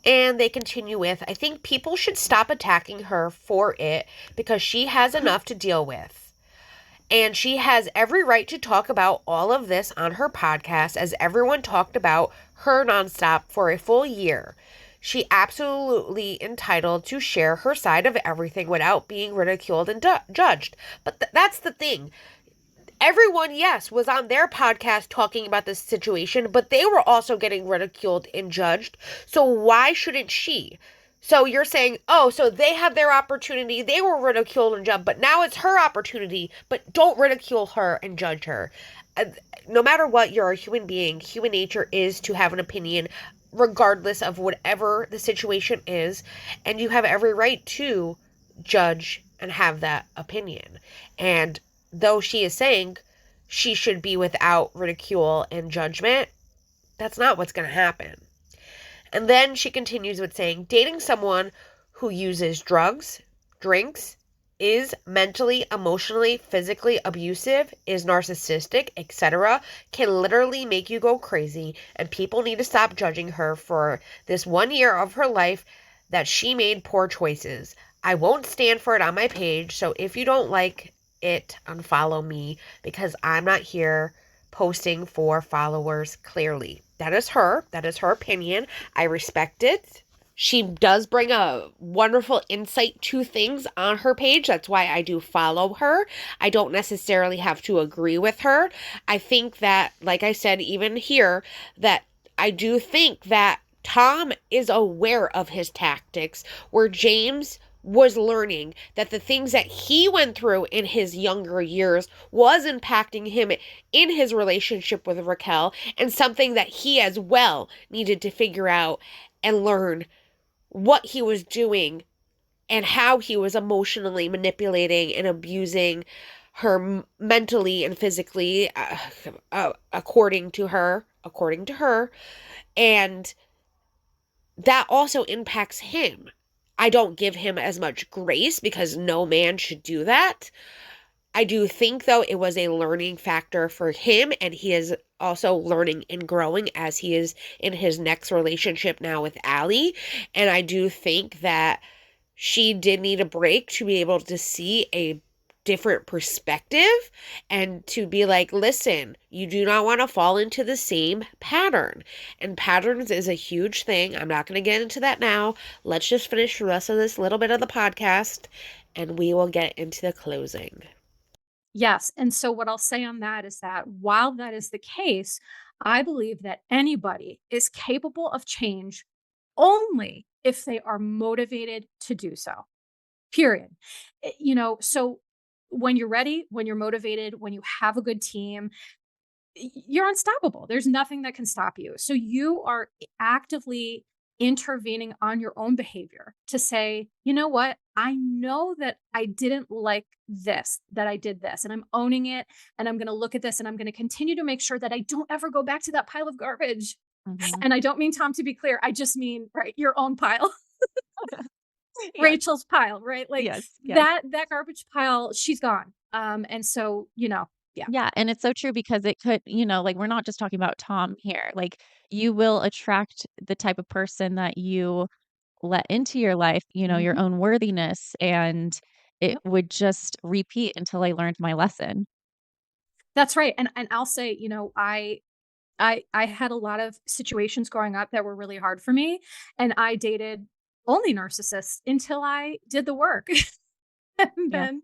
Speaker 2: And they continue with, I think people should stop attacking her for it because she has enough to deal with. And she has every right to talk about all of this on her podcast, as everyone talked about her nonstop for a full year. She absolutely entitled to share her side of everything without being ridiculed and judged. But that's the thing. Everyone, yes, was on their podcast talking about this situation, but they were also getting ridiculed and judged. So why shouldn't she? So you're saying, oh, so they had their opportunity, they were ridiculed and judged, but now it's her opportunity, but don't ridicule her and judge her. No matter what, you're a human being. Human nature is to have an opinion, regardless of whatever the situation is, and you have every right to judge and have that opinion. And though she is saying she should be without ridicule and judgment, that's not what's going to happen. And then she continues with saying, dating someone who uses drugs, drinks, is mentally, emotionally, physically abusive, is narcissistic, etc., can literally make you go crazy, and people need to stop judging her for this 1 year of her life that she made poor choices. I won't stand for it on my page, so if you don't like it, unfollow me, because I'm not here posting for followers, clearly. That is her opinion. I respect it. She does bring a wonderful insight to things on her page. That's why I do follow her. I don't necessarily have to agree with her. I think that, like I said, even here, that I do think that Tom is aware of his tactics, where James was learning that the things that he went through in his younger years was impacting him in his relationship with Raquel, and something that he as well needed to figure out and learn what he was doing and how he was emotionally manipulating and abusing her mentally and physically, according to her. And that also impacts him. I don't give him as much grace because no man should do that. I do think, though, it was a learning factor for him, and he is also learning and growing as he is in his next relationship now with Allie. And I do think that she did need a break to be able to see a different perspective and to be like, listen, you do not want to fall into the same pattern. And patterns is a huge thing. I'm not going to get into that now. Let's just finish the rest of this little bit of the podcast and we will get into the closing.
Speaker 5: Yes. And so what I'll say on that is that while that is the case, I believe that anybody is capable of change only if they are motivated to do so. Period. So when you're ready, when you're motivated, when you have a good team, you're unstoppable. There's nothing that can stop you. So you are actively intervening on your own behavior to say, you know what? I know that I didn't like this, that I did this, and I'm owning it. And I'm going to look at this and I'm going to continue to make sure that I don't ever go back to that pile of garbage.
Speaker 4: Mhm.
Speaker 5: And I don't mean, Tom, to be clear, I just mean, right, your own pile.
Speaker 4: Yes.
Speaker 5: Rachel's pile, right? Like
Speaker 4: Yes.
Speaker 5: that garbage pile, she's gone. And so, yeah.
Speaker 4: Yeah, and it's so true because it could, like we're not just talking about Tom here. Like you will attract the type of person that you let into your life, your
Speaker 5: Mhm.
Speaker 4: own worthiness, and it
Speaker 5: Yep.
Speaker 4: would just repeat until I learned my lesson.
Speaker 5: That's right. And I'll say, I had a lot of situations growing up that were really hard for me, and I dated only narcissists until I did the work. And
Speaker 4: Yeah.
Speaker 5: then,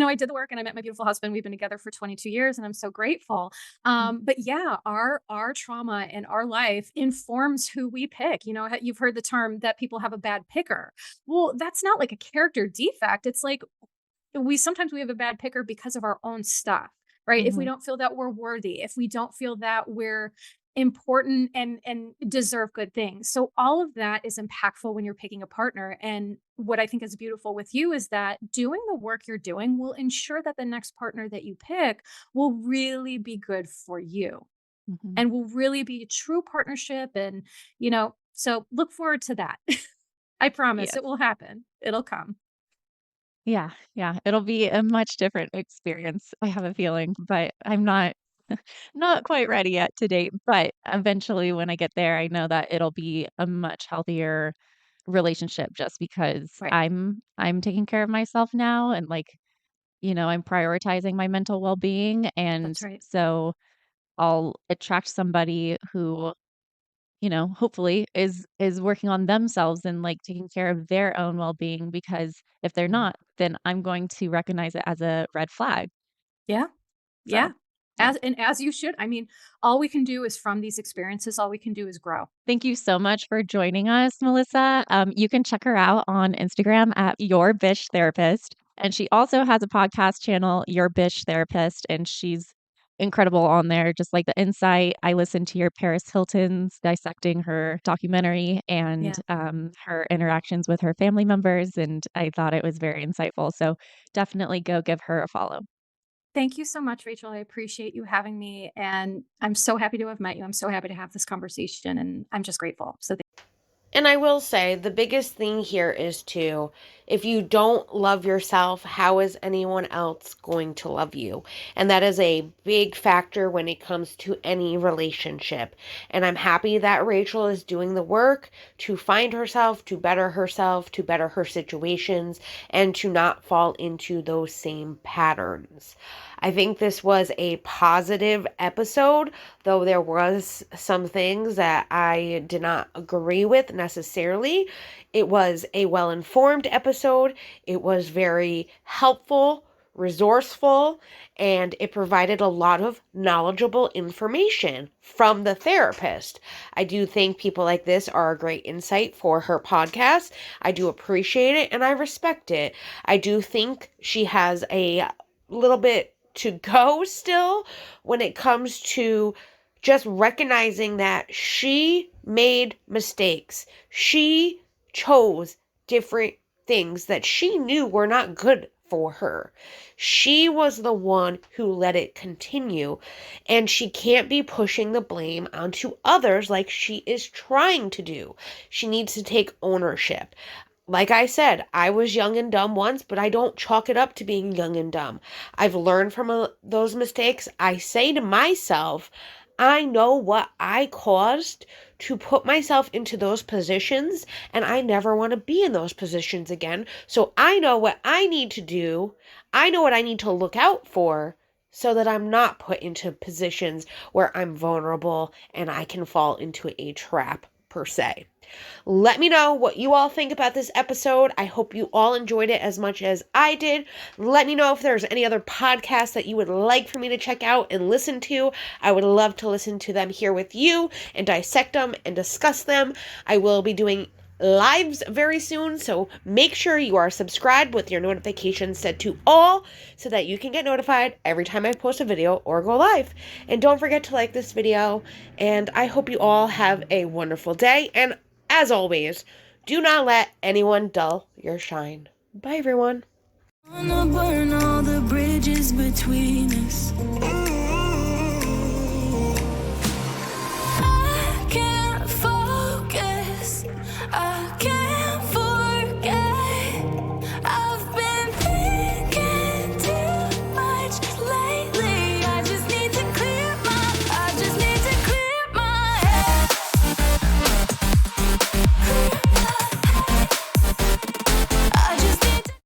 Speaker 5: I did the work and I met my beautiful husband. We've been together for 22 years and I'm so grateful.
Speaker 4: Mm.
Speaker 5: But yeah, our trauma in our life informs who we pick. You've heard the term that people have a bad picker. Well, that's not like a character defect. It's like sometimes we have a bad picker because of our own stuff, right? If we
Speaker 4: Mhm.
Speaker 5: don't feel that we're worthy, if we don't feel that we're important and deserve good things. So all of that is impactful when you're picking a partner. And what I think is beautiful with you is that doing the work you're doing will ensure that the next partner that you pick will really be good for you
Speaker 4: Mhm.
Speaker 5: and will really be a true partnership. And, so look forward to that. I promise
Speaker 4: Yes.
Speaker 5: it will happen. It'll come.
Speaker 4: Yeah, yeah. It'll be a much different experience, I have a feeling, but I'm not quite ready yet to date. But eventually when I get there, I know that it'll be a much healthier relationship just because
Speaker 5: Right.
Speaker 4: I'm taking care of myself now and like, I'm prioritizing my mental well-being, and
Speaker 5: That's right.
Speaker 4: so I'll attract somebody who, hopefully is working on themselves and like taking care of their own well-being, because if they're not, then I'm going to recognize it as a red flag.
Speaker 5: Yeah.
Speaker 4: So,
Speaker 5: Yeah.
Speaker 4: yeah.
Speaker 5: As you should. I mean, all we can do is from these experiences, all we can do is grow.
Speaker 4: Thank you so much for joining us, Melissa. You can check her out on Instagram at YourBishTherapist. And she also has a podcast channel, Your Bish Therapist, and she's incredible on there. Just like the insight. I listened to your Paris Hilton's dissecting her documentary and
Speaker 5: Yeah.
Speaker 4: her interactions with her family members, and I thought it was very insightful. So definitely go give her a follow.
Speaker 5: Thank you so much, Rachel. I appreciate you having me. And I'm so happy to have met you. I'm so happy to have this conversation. And I'm just grateful. So
Speaker 2: And I will say the biggest thing here is to, if you don't love yourself, how is anyone else going to love you? And that is a big factor when it comes to any relationship. And I'm happy that Rachel is doing the work to find herself, to better her situations, and to not fall into those same patterns. I think this was a positive episode, though there was some things that I did not agree with necessarily. It was a well-informed episode. It was very helpful, resourceful, and it provided a lot of knowledgeable information from the therapist. I do think people like this are a great insight for her podcast. I do appreciate it and I respect it. I do think she has a little bit to go still when it comes to just recognizing that she made mistakes. She chose different things that she knew were not good for her. She was the one who let it continue, and she can't be pushing the blame onto others like she is trying to do. She needs to take ownership. Like I said, I was young and dumb once, but I don't chalk it up to being young and dumb. I've learned from those mistakes. I say to myself, I know what I caused to put myself into those positions, and I never want to be in those positions again. So I know what I need to do. I know what I need to look out for so that I'm not put into positions where I'm vulnerable and I can fall into a trap, per se. Let me know what you all think about this episode. I hope you all enjoyed it as much as I did. Let me know if there's any other podcasts that you would like for me to check out and listen to. I would love to listen to them here with you and dissect them and discuss them. I will be doing lives very soon, so make sure you are subscribed with your notifications set to all so that you can get notified every time I post a video or go live. And don't forget to like this video, and I hope you all have a wonderful day, and as always, do not let anyone dull your shine. Bye, everyone.
Speaker 1: Wanna burn all the bridges between us.